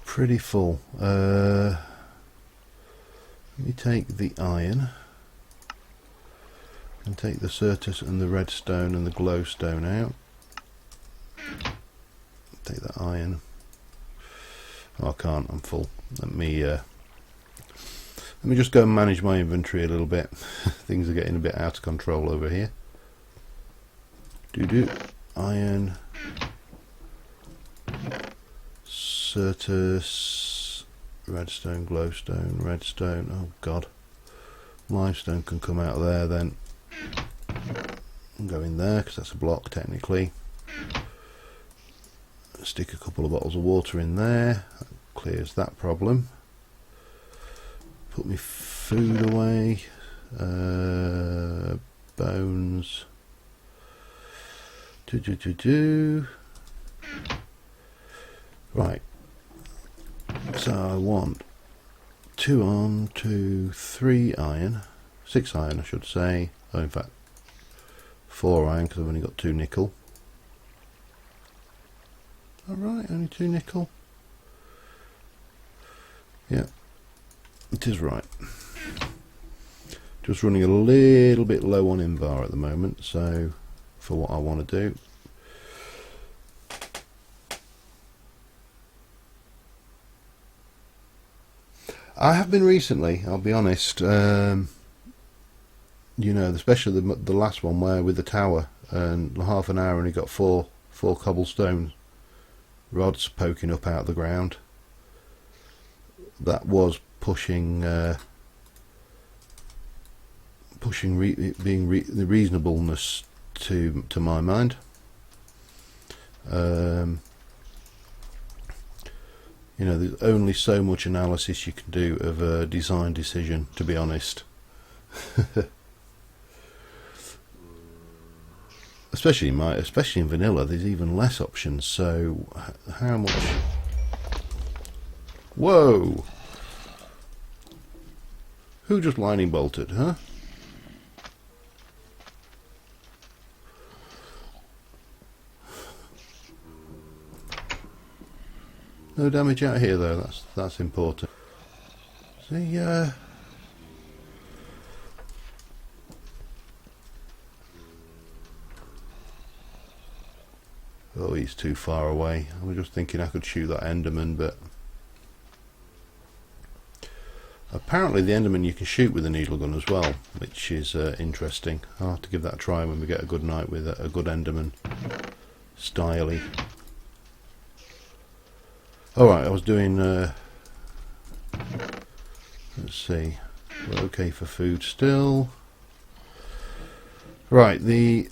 Pretty full. Let me take the iron and take the Certus and the redstone and the glowstone out. Take that iron. Oh, I can't, I'm full. Let me just go and manage my inventory a little bit. Things are getting a bit out of control over here. Iron, Certus, redstone, glowstone, redstone. Oh god, limestone can come out of there then. Go in there because that's a block technically. Stick a couple of bottles of water in there. That clears that problem. Put my food away. Bones. Right. So I want 2 on, 2, 3 iron. 6 iron I should say. Oh, in fact 4 iron because I've only got 2 nickel. Alright, only 2 nickel. Yeah, it is right. Just running a little bit low on Invar at the moment, so for what I want to do. I have been recently, I'll be honest, you know, especially the last one where with the tower, and half an hour and he got four cobblestone rods poking up out of the ground. That was pushing the reasonableness to my mind. You know, there's only so much analysis you can do of a design decision, to be honest. especially in vanilla, there's even less options. So, how much? Whoa! Who just lightning bolted, huh? No damage out here though, that's important. See, oh, he's too far away. I was just thinking I could shoot that Enderman, but apparently the Enderman you can shoot with a needle gun as well, which is interesting. I'll have to give that a try when we get a good night with a good Enderman. Styly. Alright, I was doing, let's see, we're okay for food still. Right, the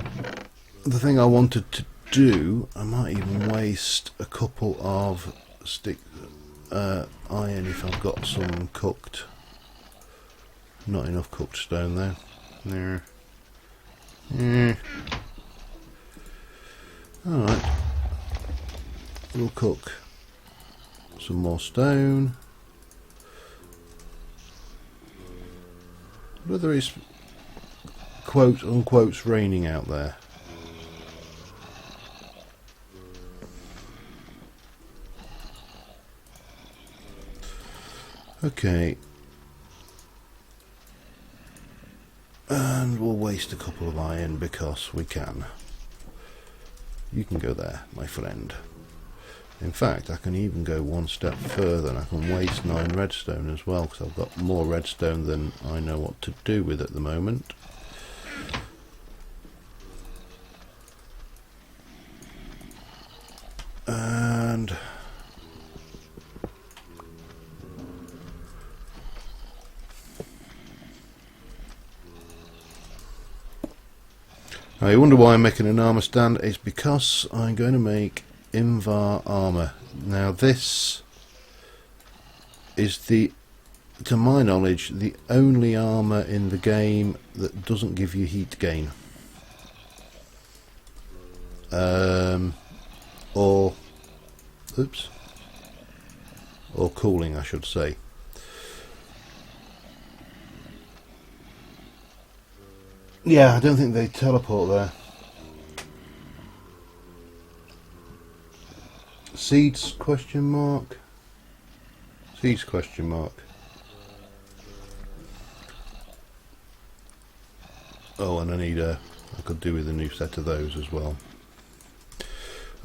thing I wanted to do, I might even waste a couple of iron if I've got some cooked. Not enough cooked stone there. Alright, we'll cook some more stone. Whether it's quote unquote raining out there. Okay. And we'll waste a couple of iron because we can. You can go there, my friend. In fact, I can even go one step further and I can waste 9 redstone as well, because I've got more redstone than I know what to do with at the moment. And now you wonder why I'm making an armor stand. It's because I'm going to make Invar armor. Now this is to my knowledge, the only armor in the game that doesn't give you heat gain. Or cooling, I should say. Yeah, I don't think they teleport there. Seeds question mark. Seeds question mark. Oh, and I could do with a new set of those as well.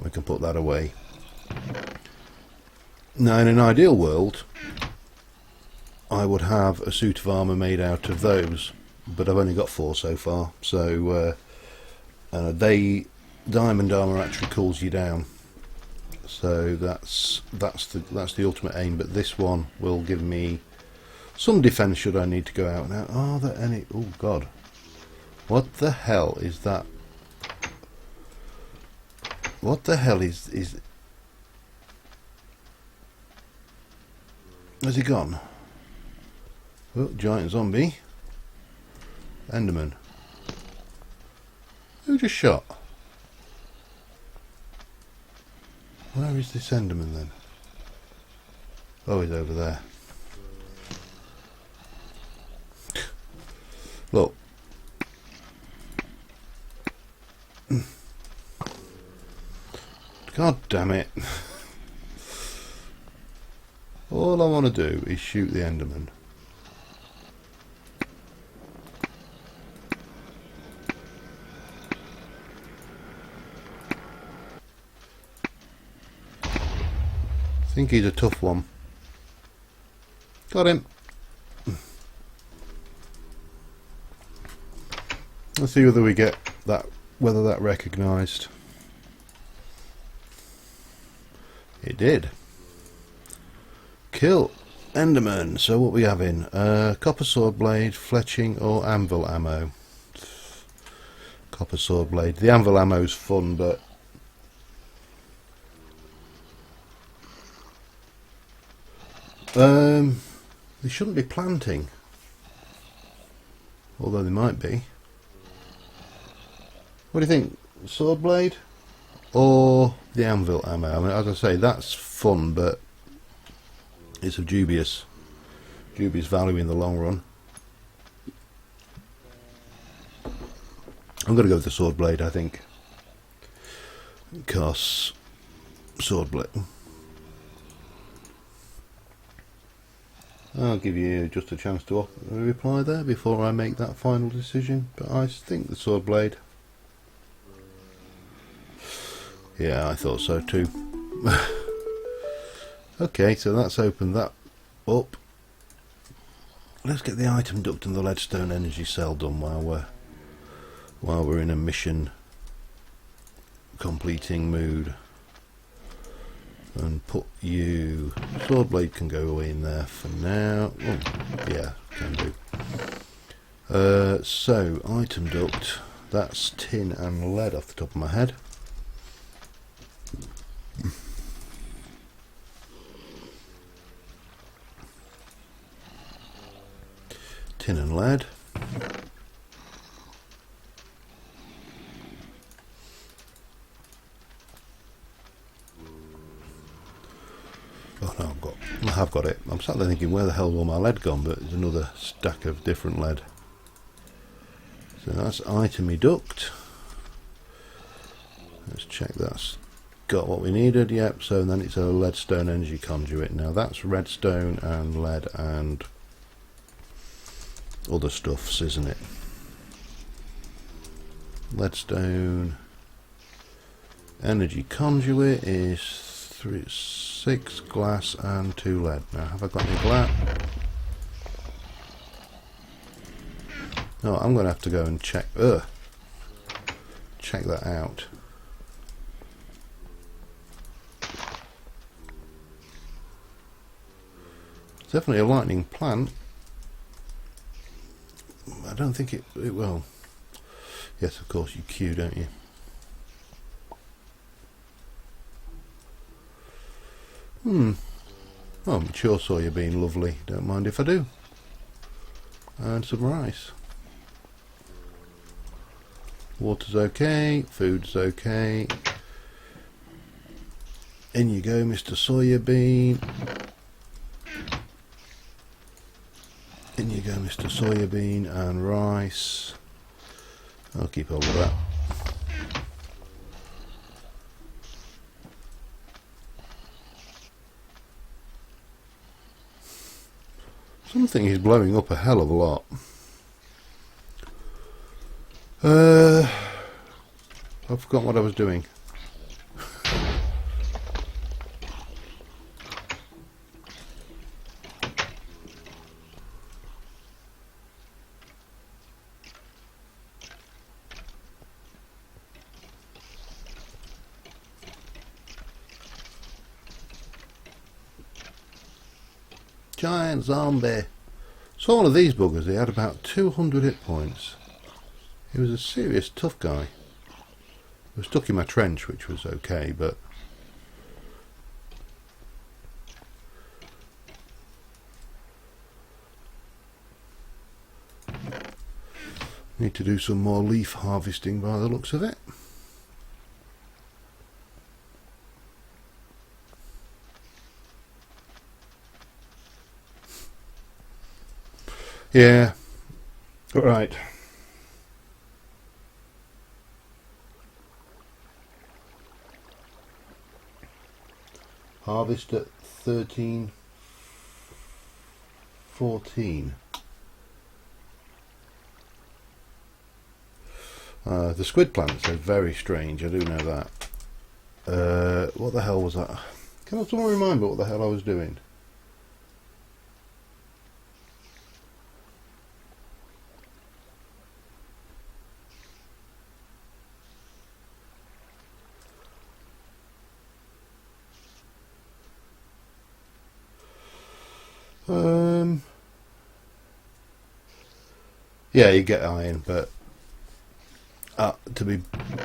We can put that away. Now, in an ideal world, I would have a suit of armour made out of those, but I've only got 4 so far. So, diamond armour actually cools you down. So that's the ultimate aim. But this one will give me some defence should I need to go out now. Are there any? Oh God! What the hell is that What the hell is... Has he gone? Oh, giant zombie. Enderman. Who just shot? Where is this Enderman then? Oh, he's over there. Look. God damn it. All I want to do is shoot the Enderman. I think he's a tough one. Got him. Let's see whether we get that, whether that recognised. It did. Kill Enderman. So what we having? Copper sword blade, fletching, or anvil ammo? Copper sword blade. The anvil ammo's fun, but they shouldn't be planting. Although they might be. What do you think? Sword blade or the anvil ammo? I mean, as I say, that's fun, but it's of dubious value in the long run. I'm going to go with the sword blade, I think, because sword blade. I'll give you just a chance to reply there before I make that final decision, but I think the sword blade. Yeah, I thought so too. Okay, so that's opened that up. Let's get the item duct and the leadstone energy cell done while we're in a mission completing mood. And put you... sword blade can go away in there for now. Oh, yeah, can do. So, item duct. That's tin and lead off the top of my head. Tin and lead. Oh no, I have got it. I'm sat there thinking, where the hell's all my lead gone? But there's another stack of different lead. So that's itemy duct. Let's check that's got what we needed. Yep. So then it's a leadstone energy conduit. Now that's redstone and lead and other stuffs, isn't it? Leadstone energy conduit is 6 glass and 2 lead. Now, have I got any glass? No, I'm going to have to go and check. Check that out. It's definitely a lightning plant. I don't think it will. Yes, of course you queue, don't you? Oh, mature soya bean, lovely. Don't mind if I do. And some rice. Water's okay. Food's okay. In you go, Mr. Soya Bean. In you go, Mr. Soya Bean and rice. I'll keep hold of that. Something is blowing up a hell of a lot. I've forgotten what I was doing. Giant zombie. So one of these buggers, he had about 200 hit points. He was a serious tough guy. I was stuck in my trench, which was okay, but need to do some more leaf harvesting by the looks of it. Yeah, right. Harvest at 13:14. The squid plants are very strange, I do know that. What the hell was that? Can someone remind me what the hell I was doing? Yeah, you get iron, but to be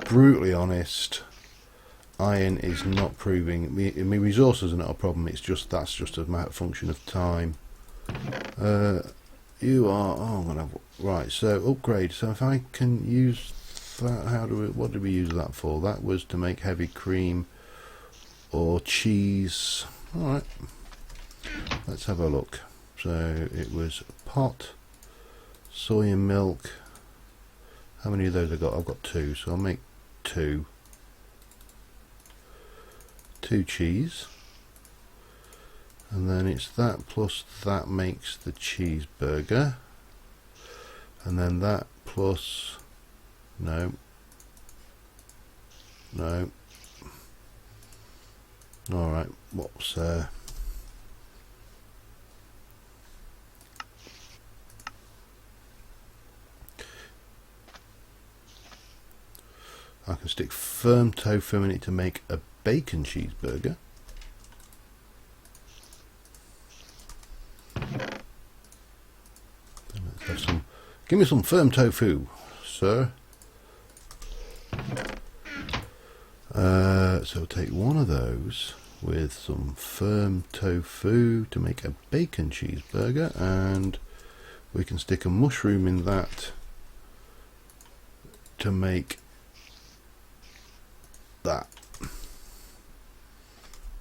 brutally honest, iron is not proving. My resources are not a problem. It's just that's just a function of time. You are. Oh, I'm gonna right. So upgrade. So if I can use that, how do we? What did we use that for? That was to make heavy cream or cheese. All right. Let's have a look. So it was pot, soy and milk. How many of those I got? I've got 2, so I'll make 2. 2 cheese. And then it's that plus that makes the cheeseburger. And then that plus... No. No. Alright, what's... I can stick firm tofu in it to make a bacon cheeseburger. Let's have some. Give me some firm tofu, sir. So take one of those with some firm tofu to make a bacon cheeseburger, and we can stick a mushroom in that to make that.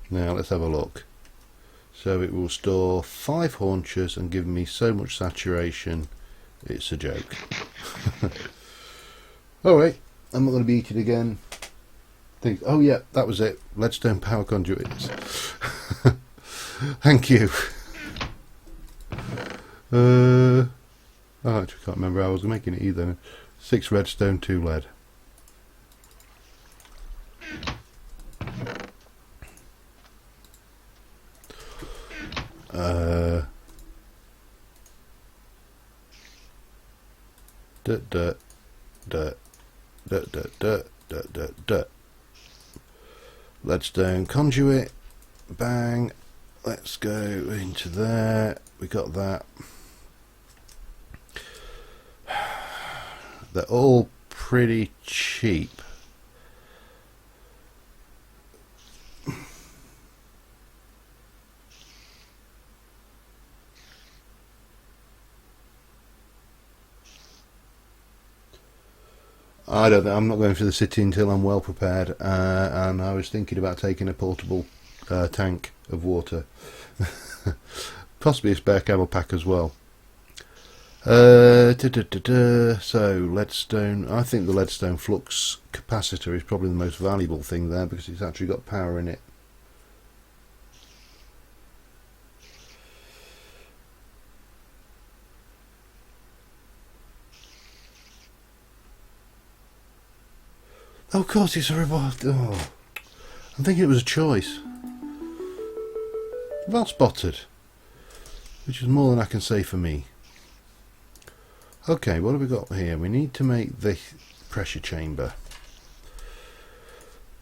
Now let's have a look. So it will store 5 haunches and give me so much saturation, it's a joke. Alright, I'm not going to be eating again. Oh yeah, that was it. Leadstone power conduits. Thank you. I actually can't remember how I was making it either. 6 redstone, 2 lead. Leadstone conduit, bang. Let's go into there. We got that. They're all pretty cheap. I don't know. I'm not going to the city until I'm well prepared, and I was thinking about taking a portable tank of water, possibly a spare camel pack as well. So leadstone. I think the leadstone flux capacitor is probably the most valuable thing there because it's actually got power in it. Oh, of course, it's a reward. Oh, I'm thinking it was a choice. Well spotted. Which is more than I can say for me. Okay, what have we got here? We need to make the pressure chamber.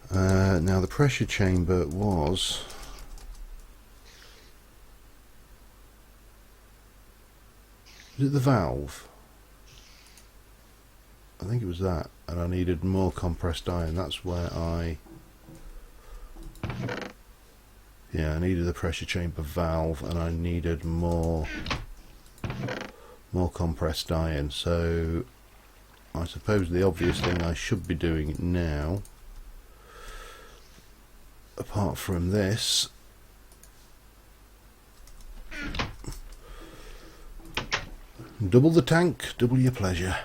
Now, the pressure chamber was... Is it the valve? think it was that, and I needed more compressed iron. That's where I needed the pressure chamber valve, and I needed more compressed iron. So I suppose the obvious thing I should be doing now, apart from this, double the tank, double your pleasure.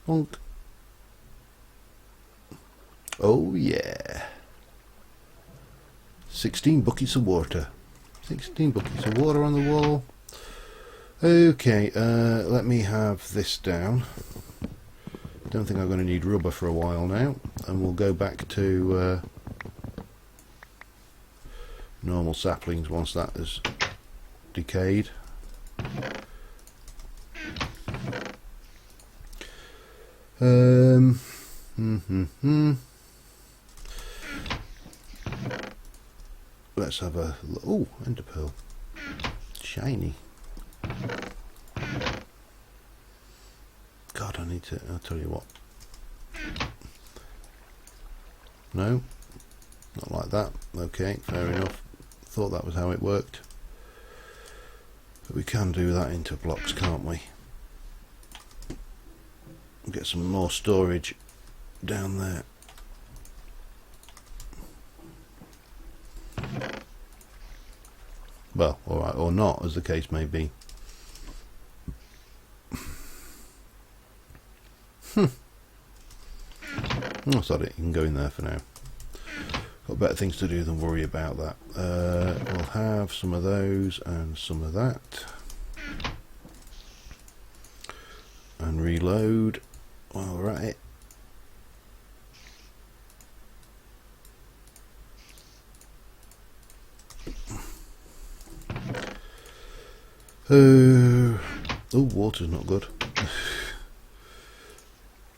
Bonk. Oh yeah. 16 buckets of water. 16 buckets of water on the wall. Okay, let me have this down. Don't think I'm going to need rubber for a while now, and we'll go back to normal saplings once that has decayed. Let's have a oh, ender pearl, shiny. God, I need to. I'll tell you what. No, not like that. Okay, fair enough. Thought that was how it worked, but we can do that into blocks, can't we? Get some more storage down there. Well, alright, or not, as the case may be. Oh, sorry, you can go in there for now. Got better things to do than worry about that. We'll have some of those and some of that. And reload while we're at it. Oh, water's not good.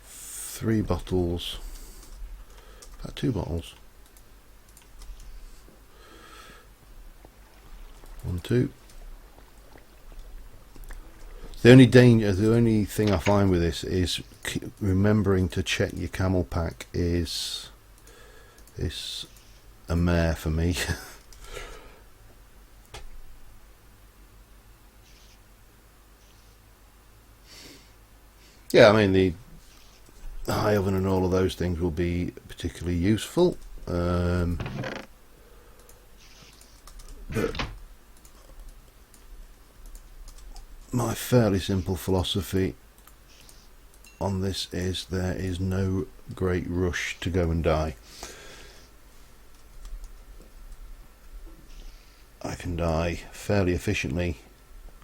3 bottles. About 2 bottles. 1, 2. The only danger, the only thing I find with this is remembering to check your camel pack is a mare for me. Yeah, I mean the high oven and all of those things will be particularly useful, but my fairly simple philosophy on this is there is no great rush to go and die. I can die fairly efficiently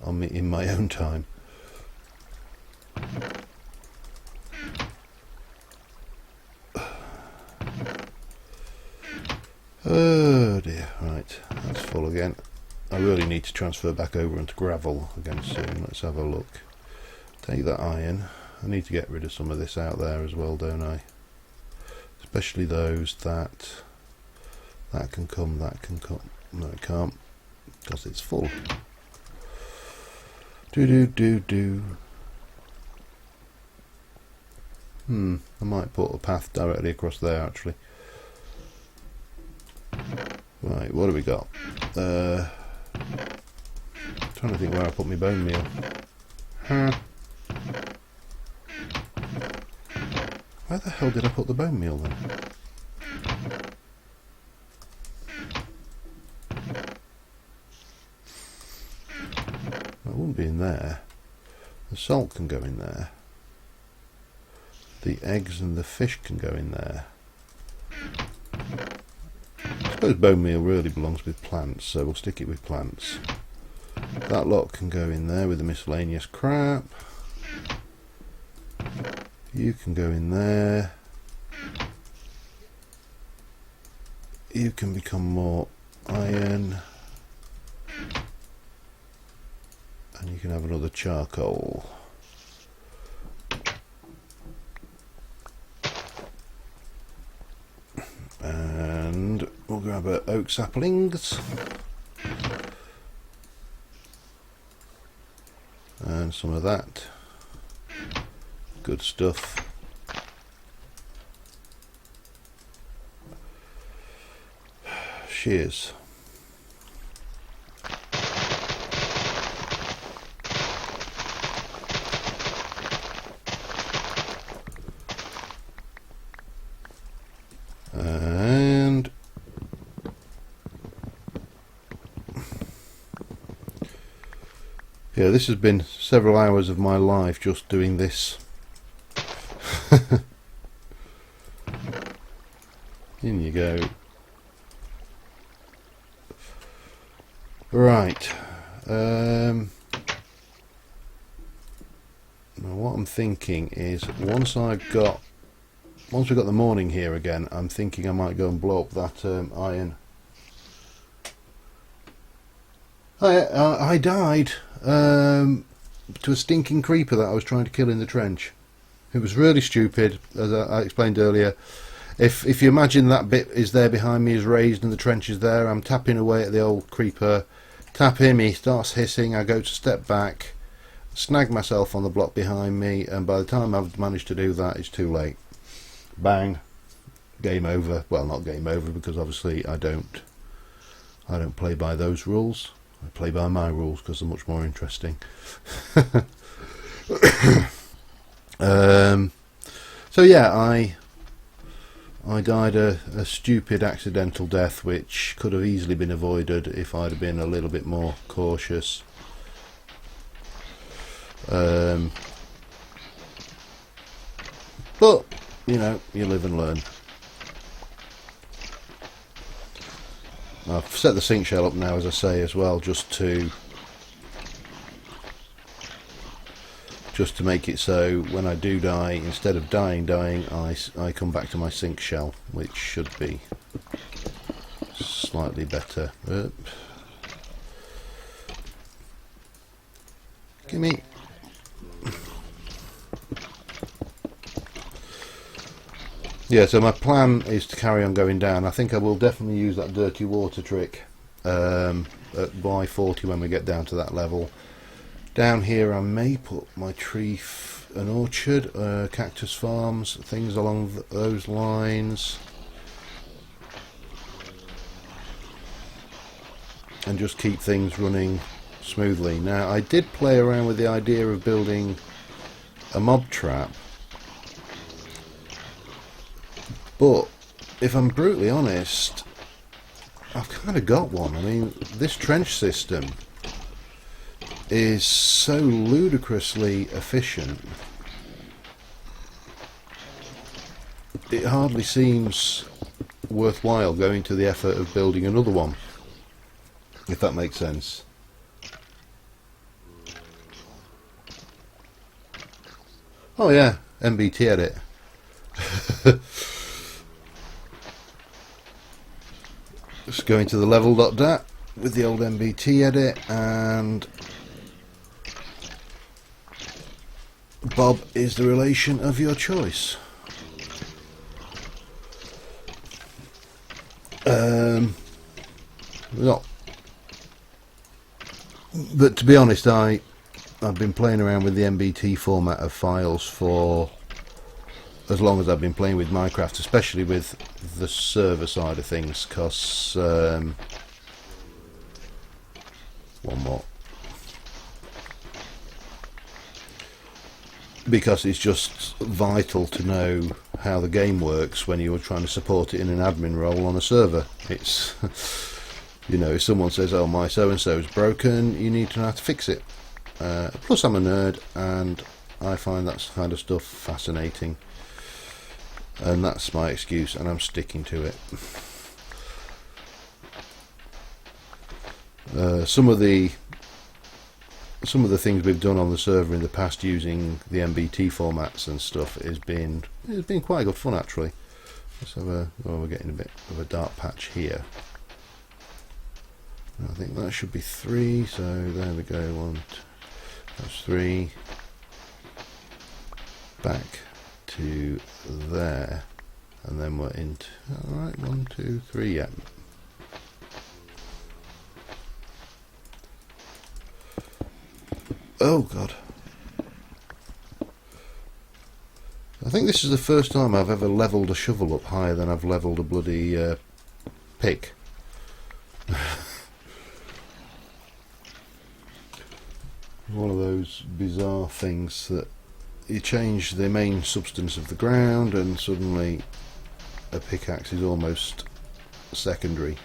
in my own time. Oh dear, right, that's full again. I really need to transfer back over into gravel again soon. Let's have a look. Take that iron. I need to get rid of some of this out there as well, don't I? Especially those that can come, that can come. No, it can't, because it's full. I might put a path directly across there actually. Right, what do we got? Trying to think where I put my bone meal. Where the hell did I put the bone meal then? It wouldn't be in there. The salt can go in there. The eggs and the fish can go in there. I suppose bone meal really belongs with plants, so we'll stick it with plants. That lot can go in there with the miscellaneous crap. You can go in there. You can become more iron. And you can have another charcoal. And we'll grab our oak saplings. And and some of that. Good stuff. Shears. And yeah, this has been several hours of my life just doing this. In you go. Right. Now what I'm thinking is once we've got the morning here again, I'm thinking I might go and blow up that iron. I died to a stinking creeper that I was trying to kill in the trench. It was really stupid, as I explained earlier. If you imagine that bit is there behind me is raised and the trench is there, I'm tapping away at the old creeper, tap him, he starts hissing, I go to step back, snag myself on the block behind me, and by the time I've managed to do that, it's too late. Bang, game over. Well, not game over, because obviously I don't play by those rules. I play by my rules because they're much more interesting. So yeah, I died a stupid accidental death which could have easily been avoided if I'd have been a little bit more cautious. But you know, you live and learn. I've set the sink shell up now, as I say, as well, just to make it so when I do die, instead of dying, I come back to my sink shell, which should be slightly better. Gimme. Yeah, so my plan is to carry on going down. I think I will definitely use that dirty water trick at Y40 when we get down to that level. Down here I may put my an orchard, cactus farms, things along those lines. And just keep things running smoothly. Now, I did play around with the idea of building a mob trap. But if I'm brutally honest, I've kind of got one. I mean, this trench system is so ludicrously efficient. It hardly seems worthwhile going to the effort of building another one, if that makes sense. Oh yeah, MBT edit. Just going to the level.dat with the old MBT edit, and Bob is the relation of your choice. Not, but to be honest, I've been playing around with the MBT format of files for as long as I've been playing with Minecraft, especially with the server side of things, because one more, because it's just vital to know how the game works when you're trying to support it in an admin role on a server. It's you know, if someone says, oh, my so and so is broken, you need to know how to fix it. Plus I'm a nerd and I find that kind of stuff fascinating, and that's my excuse, and I'm sticking to it. Some of the things we've done on the server in the past using the MBT formats and stuff it's been quite good fun, actually. Let's have we're getting a bit of a dark patch here. I think that should be 3, so there we go. That's 3. Back to there, and then we're into, alright, 1, 2, 3, yeah. Oh god, think this is the first time I've ever levelled a shovel up higher than I've levelled a bloody pick. One of those bizarre things that you change the main substance of the ground and suddenly a pickaxe is almost secondary.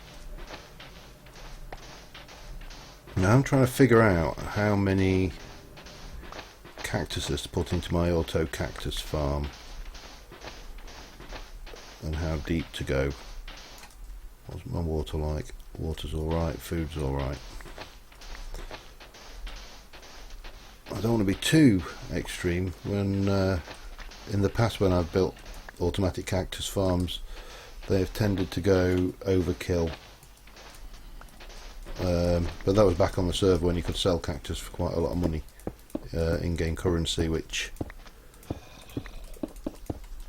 Now I'm trying to figure out how many cactuses to put into my auto cactus farm and how deep to go. What's my water like? Water's alright, food's alright. I don't want to be too extreme when in the past when I've built automatic cactus farms they've tended to go overkill, but that was back on the server when you could sell cactus for quite a lot of money, in-game currency, which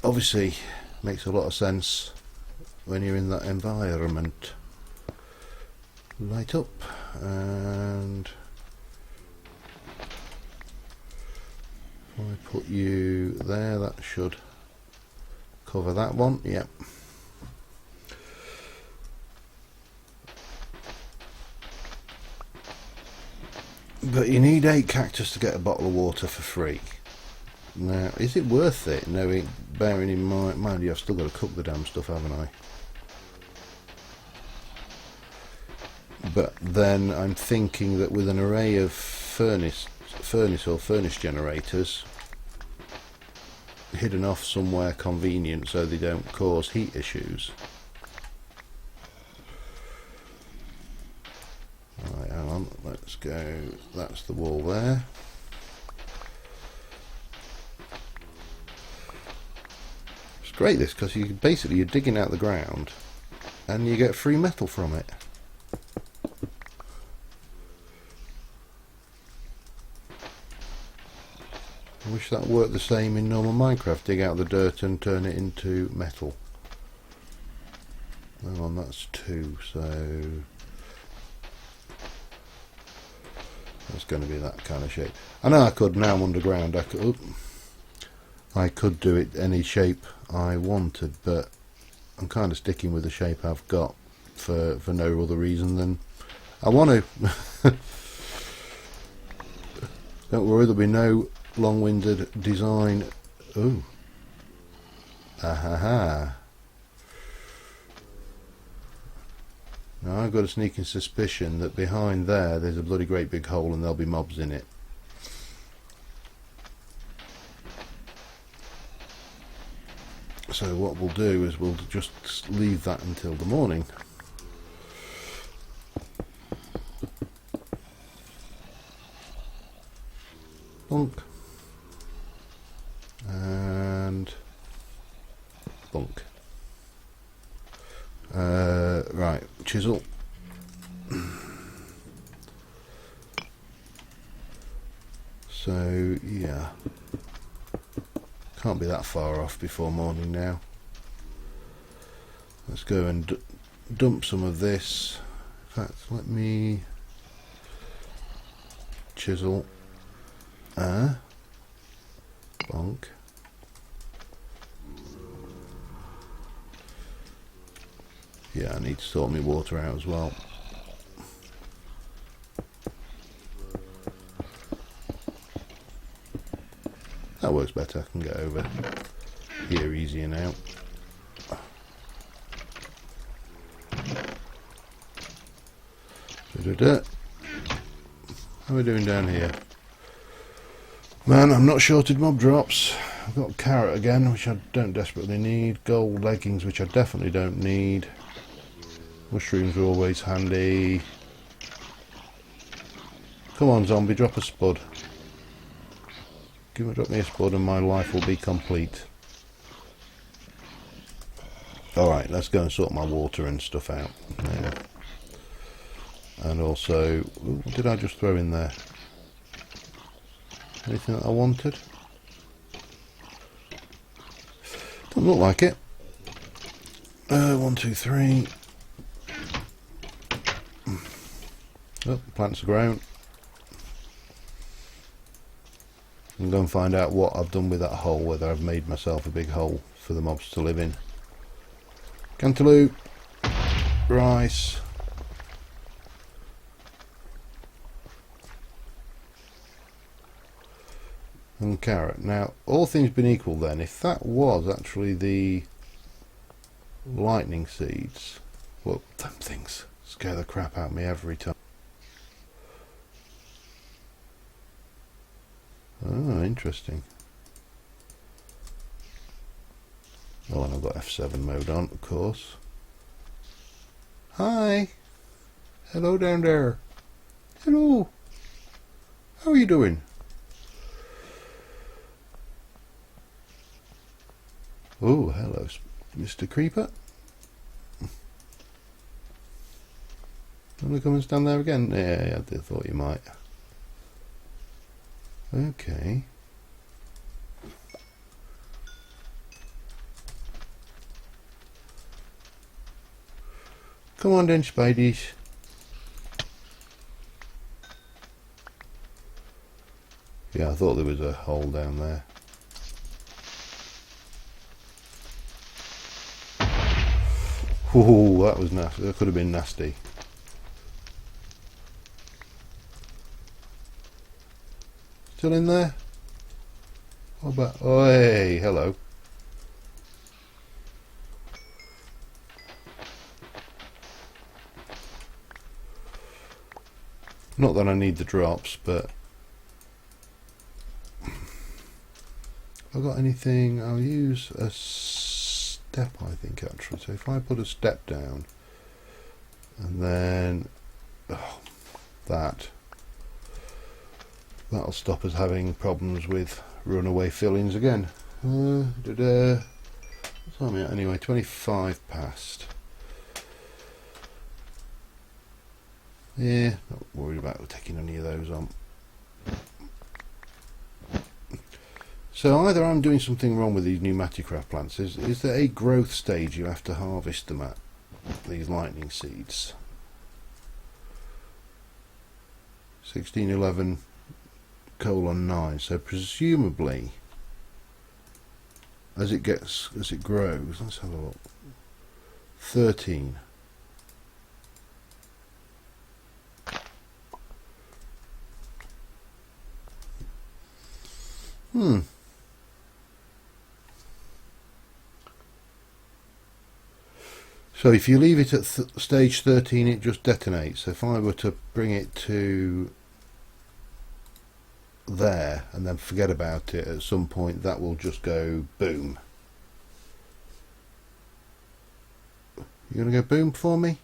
obviously makes a lot of sense when you're in that environment. Light up, and if I put you there, that should cover that one. Yep. But you need 8 cactus to get a bottle of water for free. Now, is it worth it? Knowing, bearing in mind you have still got to cook the damn stuff, haven't I? But then I'm thinking that with an array of furnace or furnace generators hidden off somewhere convenient so they don't cause heat issues. Right, hang on, let's go, that's the wall there. It's great this, because you basically you're digging out the ground and you get free metal from it. I wish that worked the same in normal Minecraft. Dig out the dirt and turn it into metal. Hang on, that's 2, so that's going to be that kind of shape. I know I could, now I'm underground, I could do it any shape I wanted, but I'm kind of sticking with the shape I've got for no other reason than I want to. Don't worry, there'll be no long-winded design. Ooh. Ahaha. Now I've got a sneaking suspicion that behind there's a bloody great big hole and there'll be mobs in it. So what we'll do is we'll just leave that until the morning. Bonk. And bonk. Right, chisel. So yeah, can't be that far off before morning now. Let's go and dump some of this. In fact, let me chisel. Bonk. Yeah, I need to sort my water out as well. That works better. I can get over here easier now. How are we doing down here? Man, I'm not shorted mob drops. I've got carrot again, which I don't desperately need. Gold leggings, which I definitely don't need. Mushrooms are always handy. Come on, zombie, drop a spud. Drop me a spud and my life will be complete. Alright, let's go and sort my water and stuff out. Yeah. And also, what did I just throw in there? Anything that I wanted? Doesn't look like it. 1, 2, 3. Oh, plants are grown. and go and find out what I've done with that hole, whether I've made myself a big hole for the mobs to live in. Cantaloupe, rice, and carrot. Now, all things being equal then, if that was actually the lightning seeds, well, them things scare the crap out of me every time. Oh, interesting. Oh, and I've got F7 mode on, of course. Hi! Hello down there. Hello! How are you doing? Oh, hello, Mr. Creeper. Want to come and stand there again? Yeah, I thought you might. Okay. Come on then, Spideys. Yeah, I thought there was a hole down there. Oh, that was nasty. That could have been nasty. Still in there? What about? Oh, hey, hello. Not that I need the drops, but if I've got anything, I'll use a step, I think, actually. So if I put a step down and then that'll stop us having problems with runaway fillings again. What time are we at anyway? 25 past. Yeah, not worried about taking any of those on. So either I'm doing something wrong with these new Maticraft plants. Is there a growth stage you have to harvest them at, these lightning seeds? 1611:9. So presumably, as it grows, let's have a look. 13. So if you leave it at stage 13, it just detonates. So if I were to bring it to there and then forget about it, at some point that will just go boom. You gonna go boom for me?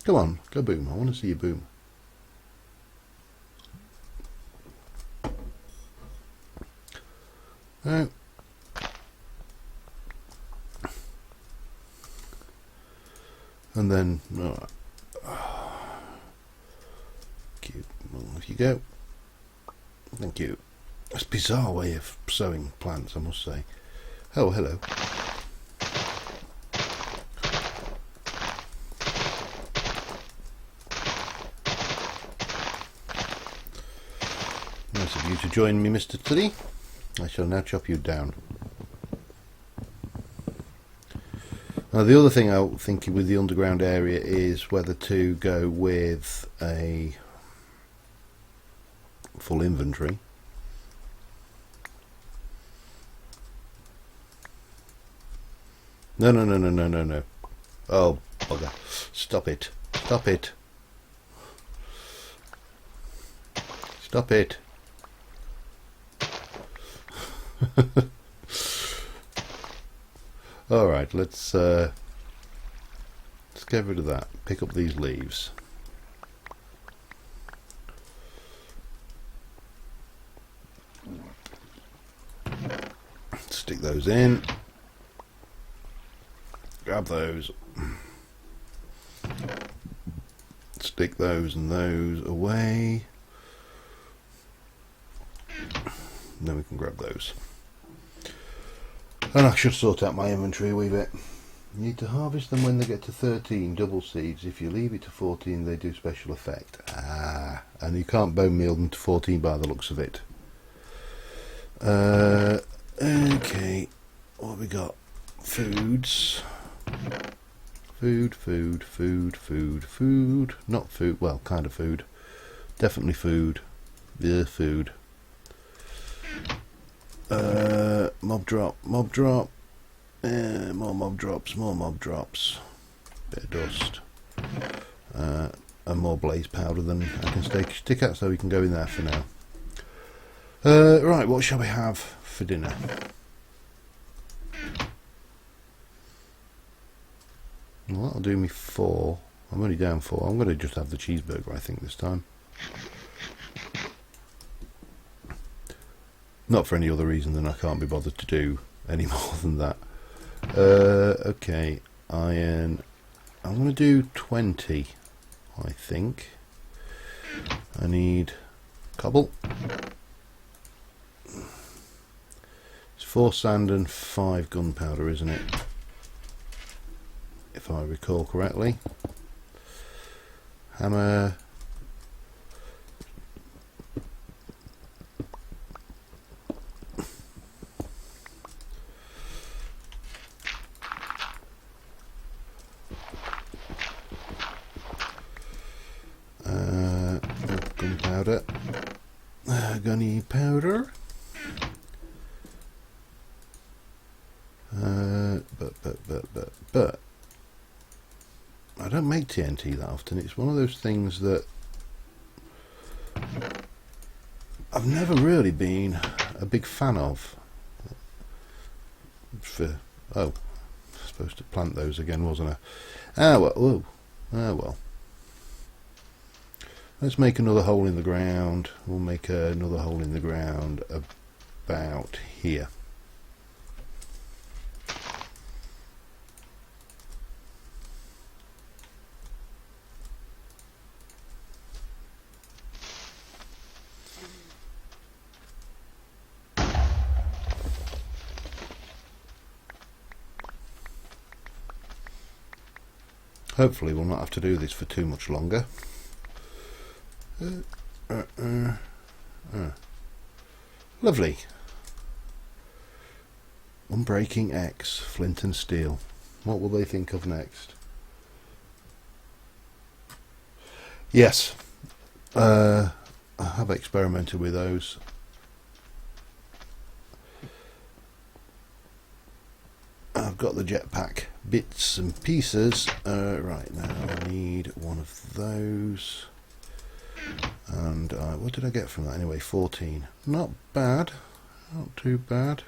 Come on, go boom. I want to see you boom. No. And then, right. Cute. Well, off you go. Thank you. That's a bizarre way of sowing plants, I must say. Oh, hello. Nice of you to join me, Mr. Tuddy. I shall now chop you down. Now the other thing I'm thinking with the underground area is whether to go with a full inventory. No. Oh, bugger. Stop it. Stop it. Stop it. Alright, let's get rid of that. Pick up these leaves. Stick those in. Grab those. Stick those and those away. And then we can grab those. And I should sort out my inventory a wee bit. You need to harvest them when they get to 13, double seeds. If you leave it to 14, they do special effect. and you can't bone meal them to 14 by the looks of it. Okay, what have we got? Foods. Food. Not food, well, kind of food. Definitely food. Yeah, food. Mob drop. More mob drops. Bit of dust. And more blaze powder than I can stick at, so we can go in there for now. Right, what shall we have for dinner? Well, that'll do me 4. I'm only down 4. I'm going to just have the cheeseburger, I think, this time. Not for any other reason than I can't be bothered to do any more than that. Okay, iron. I'm going to do 20, I think. I need cobble. It's 4 sand and 5 gunpowder, isn't it? If I recall correctly. Hammer. Gunpowder. Gunny powder. But I don't make TNT that often. It's one of those things that I've never really been a big fan of. Oh, supposed to plant those again, wasn't I? Ah well. Ooh. Ah well. Let's make another hole in the ground. We'll make another hole in the ground about here. Hopefully we'll not have to do this for too much longer. Lovely. Unbreaking X, flint and steel. What will they think of next? Yes, I have experimented with those. I've got the jetpack bits and pieces. Right, now I need one of those. And what did I get from that anyway? 14. Not bad. Not too bad.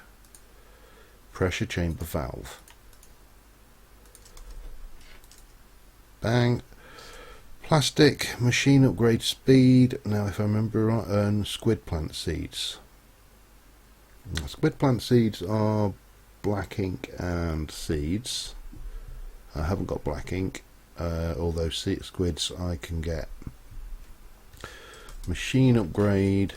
Pressure chamber valve. Bang. Plastic, machine upgrade speed. Now if I remember right, and squid plant seeds. Squid plant seeds are black ink and seeds. I haven't got black ink, although squids I can get. Machine upgrade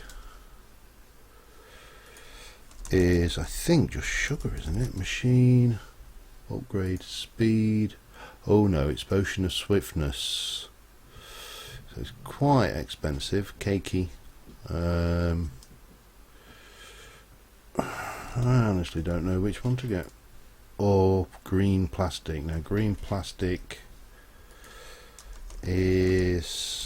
is, I think, just sugar, isn't it? Machine upgrade speed. Oh no, it's potion of swiftness. So it's quite expensive, cakey. I honestly don't know which one to get. Or green plastic. Now green plastic is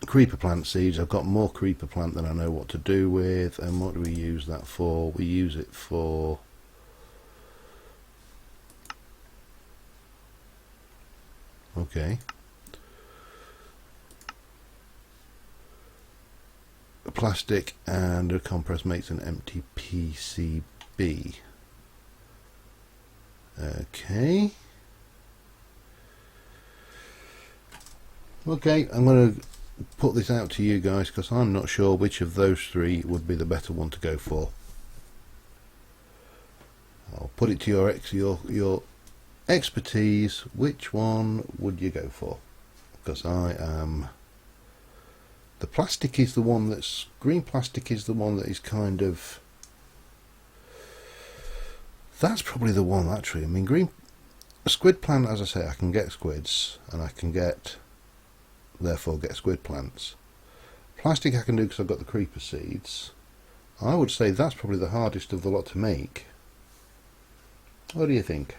creeper plant seeds. I've got more creeper plant than I know what to do with. And what do we use that for? We use it for a plastic, and a compress makes an empty PCB. Okay, I'm going to put this out to you guys because I'm not sure which of those 3 would be the better one to go for. I'll put it to your expertise. Which one would you go for? Because I am... The plastic is the one that's... Green plastic is the one that is kind of... That's probably the one, actually. I mean, green... A squid plant, as I say, I can get squids, and I can therefore get squid plants. Plastic I can do because I've got the creeper seeds. I would say that's probably the hardest of the lot to make. What do you think?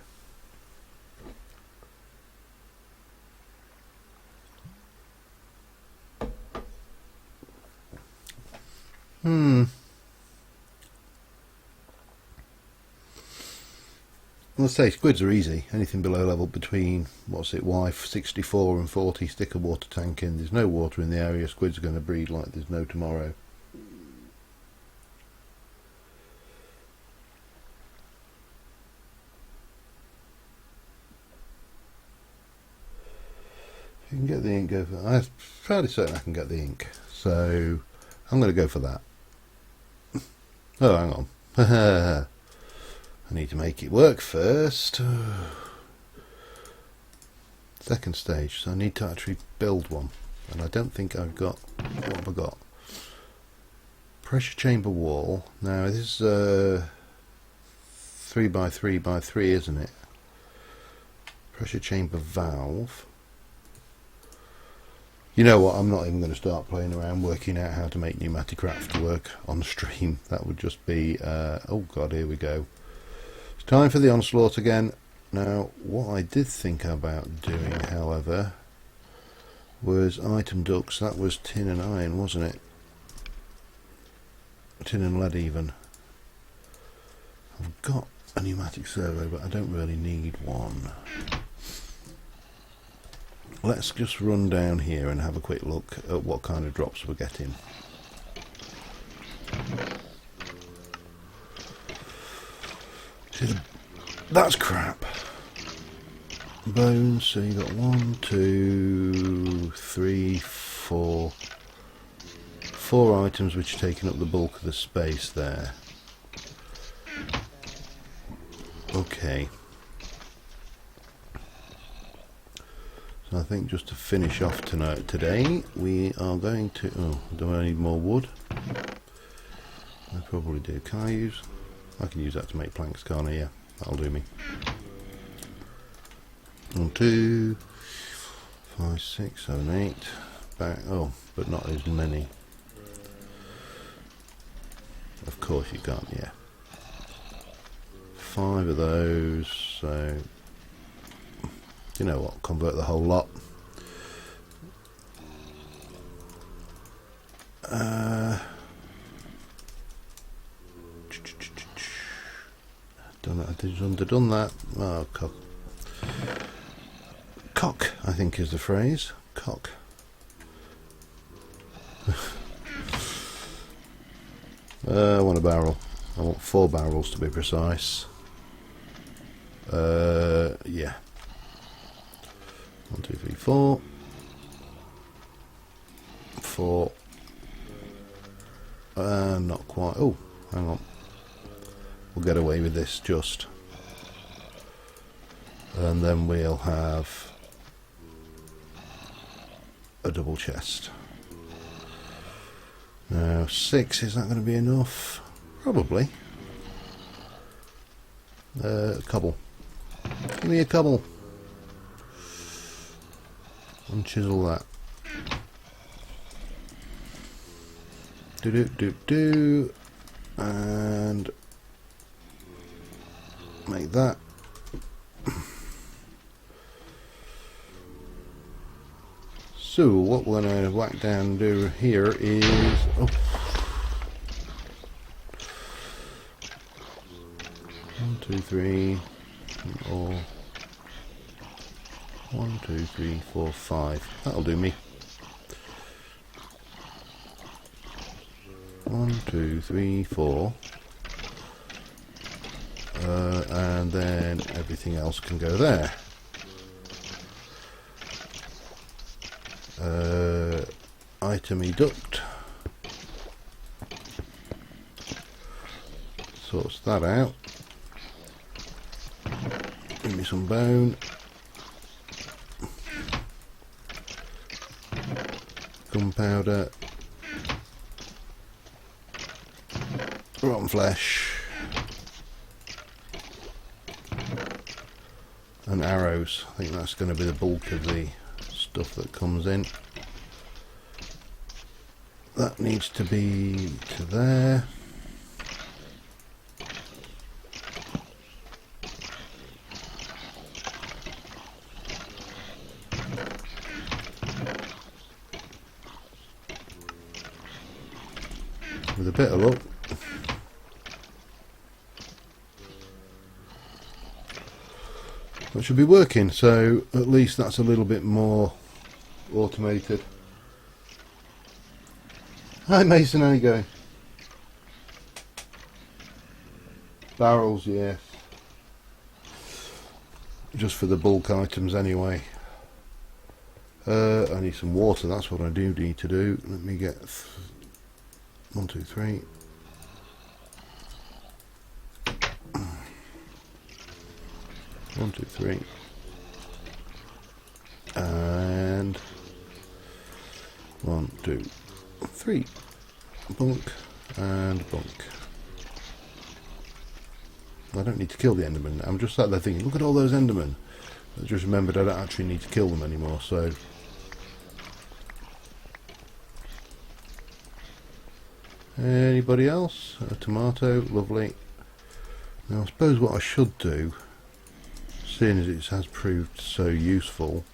Let's say squids are easy. Anything below level between, what's it, 64 and 40, stick a water tank in. There's no water in the area, squids are going to breed like there's no tomorrow. If you can get the ink, go for that. I'm fairly certain I can get the ink, so I'm going to go for that. Oh, hang on. I need to make it work first. Second stage, so I need to actually build one, and I don't think I've got. What have I got? Pressure chamber wall. Now this is 3 by 3 by 3, isn't it? Pressure chamber valve. You know what, I'm not even going to start playing around working out how to make Pneumaticraft to work on stream. That would just be oh god, here we go. It's time for the onslaught again. Now what I did think about doing, however, was item ducts. That was tin and iron, wasn't it? Tin and lead even. I've got a pneumatic servo, but I don't really need one. Let's just run down here and have a quick look at what kind of drops we're getting. That's crap. Bones, so you got 1, 2, 3, 4. 4 items which are taking up the bulk of the space there. Okay. So I think just to finish off today, we are going to... Oh, do I need more wood? I probably do. Can I use... I can use that to make planks, can't I? Yeah, that'll do me. 1, 2, 5, 6, 7, 8. Back. Oh, but not as many. Of course you can't, yeah. 5 of those, so... You know what, convert the whole lot. Done that, I just underdone that. Oh, cock. Cock, I think is the phrase. Cock. I want a barrel. I want 4 barrels to be precise. Yeah. 1, 2, 3, 4. 4. Not quite. Oh, hang on. We'll get away with this just. And then we'll have a double chest. Now, 6, is that going to be enough? Probably. Cobble. Give me a cobble. And chisel that. Do. And make that. So what we're going to whack down and do here is... Oh. 1, 2, 3, or 1, 2, 3, 4, 5. That'll do me. 1, 2, 3, 4. And then everything else can go there. Item duct sorts that out. Give me some bone. Gunpowder. Rotten flesh. and arrows. I think that's going to be the bulk of the stuff that comes in. That needs to be to there. With a bit of luck, that should be working, so at least that's a little bit more automated. Hi Mason, how you going? Barrels, yes. Just for the bulk items anyway. I need some water, that's what I do need to do. Let me get 1, 2, 3. One, two, three, and 1, 2, 3. Bunk and bunk. I don't need to kill the Enderman. I'm just sat there thinking, look at all those Endermen. I just remembered I don't actually need to kill them anymore, so. Anybody else? A tomato, lovely. Now I suppose what I should do, seeing as it has proved so useful,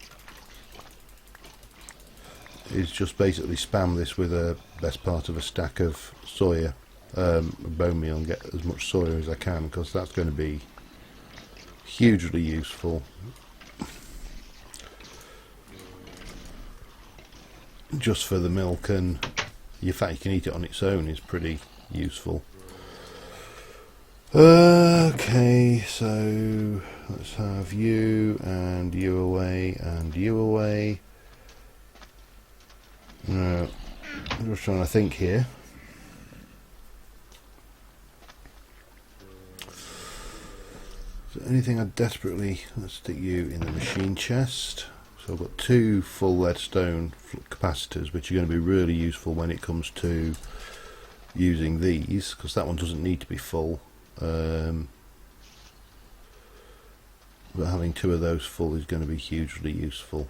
is just basically spam this with a best part of a stack of soya, bone meal, and get as much soya as I can, because that's going to be hugely useful. Just for the milk, and the fact you can eat it on its own is pretty useful. Okay, so let's have you and you away and you away. No, I'm just trying to think here. Is there anything I desperately... Let's stick you in the machine chest. So I've got 2 full leadstone capacitors, which are going to be really useful when it comes to using these, because that one doesn't need to be full. But having 2 of those full is going to be hugely useful.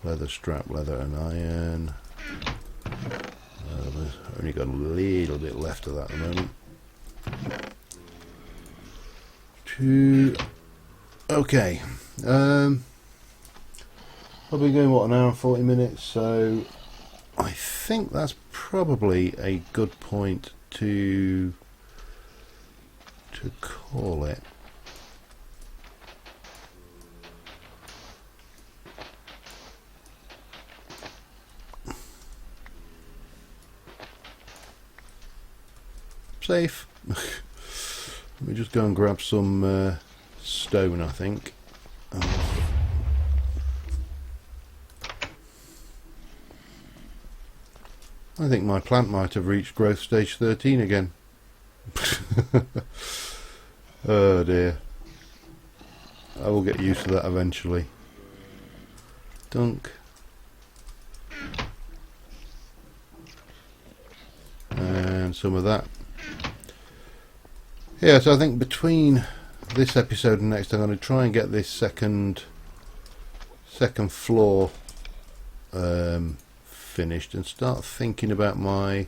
Leather strap, leather and iron. I've only got a little bit left of that at the moment. 2. Okay. I've been going, what, an hour and 40 minutes, so I think that's probably a good point to call it. Safe. Let me just go and grab some stone, I think. I think my plant might have reached growth stage 13 again. Oh dear. I will get used to that eventually. Dunk. And some of that. Yeah, so I think between this episode and next I'm going to try and get this second floor finished and start thinking about my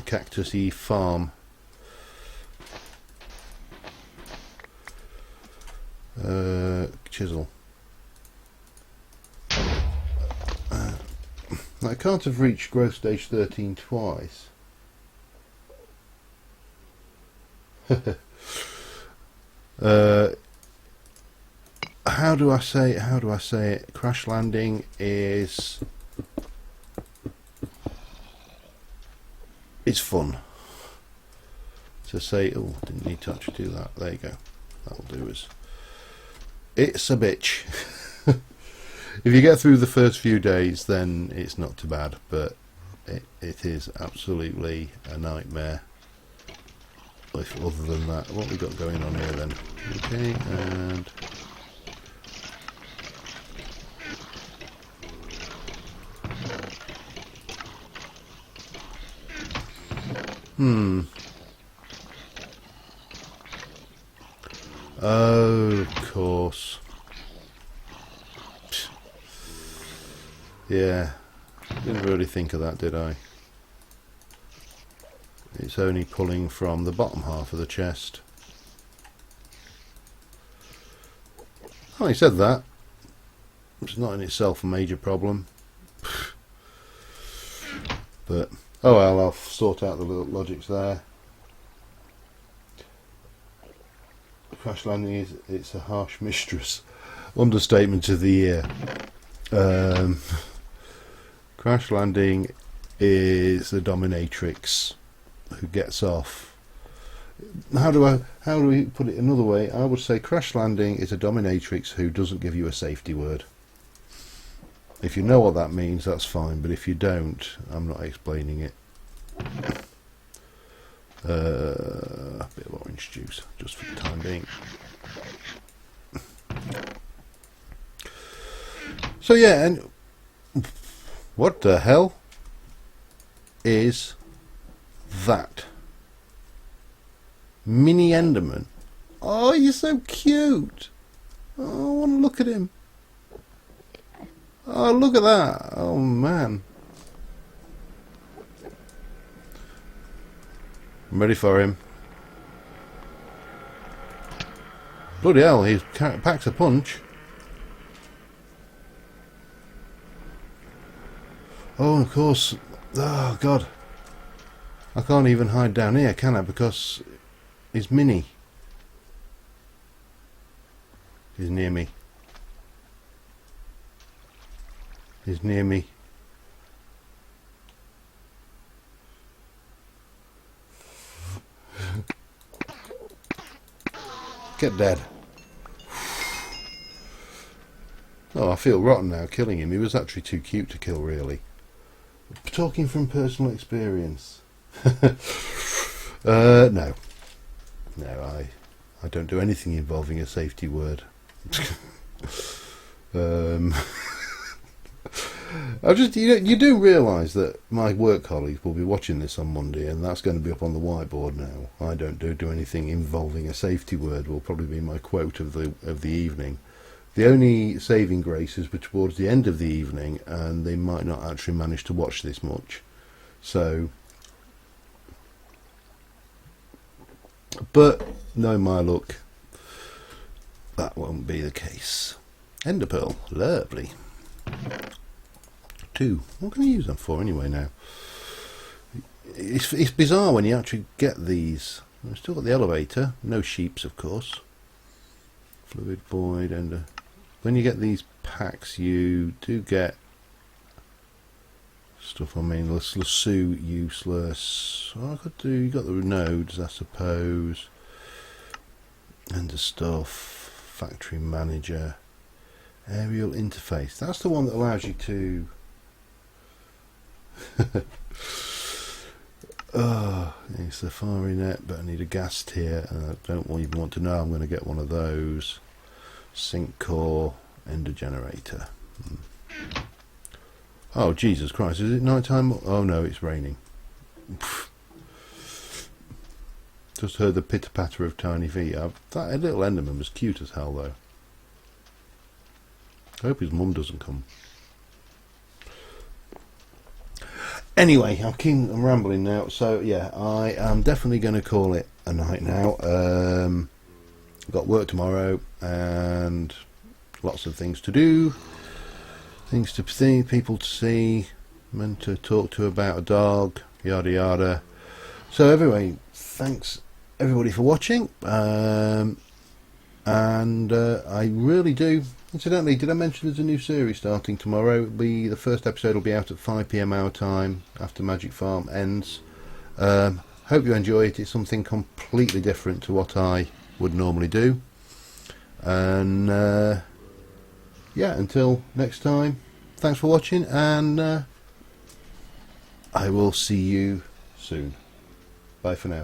cactus-y farm. Chisel. I can't have reached growth stage 13 twice. How do I say it? Crash landing is... it's fun. To say, oh, didn't need to actually do that. There you go. That'll do us. It's a bitch. If you get through the first few days, then it's not too bad, but it is absolutely a nightmare. If other than that, what we got going on here then? Okay, and Oh, of course. Yeah, didn't really think of that, did I? It's only pulling from the bottom half of the chest. Having said that, it's not in itself a major problem. But, oh well, I'll sort out the little logics there. Crash landing it's a harsh mistress. Understatement of the year. Crash landing is the dominatrix who gets off. How do we put it another way? I would say crash landing is a dominatrix who doesn't give you a safety word. If you know what that means, that's fine, but if you don't, I'm not explaining it. A bit of orange juice, just for the time being. So yeah, and what the hell is that? Mini Enderman. Oh, you're so cute. Oh, I want to look at him. Oh, look at that. Oh, man. I'm ready for him. Bloody hell, he packs a punch. Oh, of course. Oh, God. I can't even hide down here, can I? Because he's mini. He's near me. He's near me. Get dead. Oh, I feel rotten now killing him. He was actually too cute to kill, really. Talking from personal experience. No. No, I don't do anything involving a safety word. I just you do realise that my work colleagues will be watching this on Monday, and that's going to be up on the whiteboard now. I don't do anything involving a safety word. Will probably be my quote of the evening. The only saving grace is towards the end of the evening, and they might not actually manage to watch this much. So, but no, my luck, that won't be the case. Ender pearl, lovely. 2. What can I use them for anyway now? It's bizarre when you actually get these. I've still got the elevator, no sheeps of course. Fluid void, ender. When you get these packs, you do get stuff. I mean, lasso useless. Oh, I could do. You got the nodes, I suppose. Ender stuff. Factory manager. Aerial interface. That's the one that allows you to. Oh, a safari net, but I need a gas tier, and I don't even want to know. I'm going to get one of those. Sync core, ender generator. Oh, Jesus Christ, is it night time? Oh no, it's raining. Just heard the pitter patter of tiny feet. That little Enderman was cute as hell though. I hope his mum doesn't come. Anyway, I'm rambling now. So yeah, I am definitely going to call it a night now. I've got work tomorrow and lots of things to do, things to see, people to see, men to talk to about a dog, yada yada. So anyway, thanks everybody for watching, and I really do. Incidentally, did I mention there's a new series starting tomorrow? The first episode will be out at 5 PM our time after Magic Farm ends. Hope you enjoy it. It's something completely different to what I would normally do. And yeah, until next time, thanks for watching, and I will see you soon. Bye for now.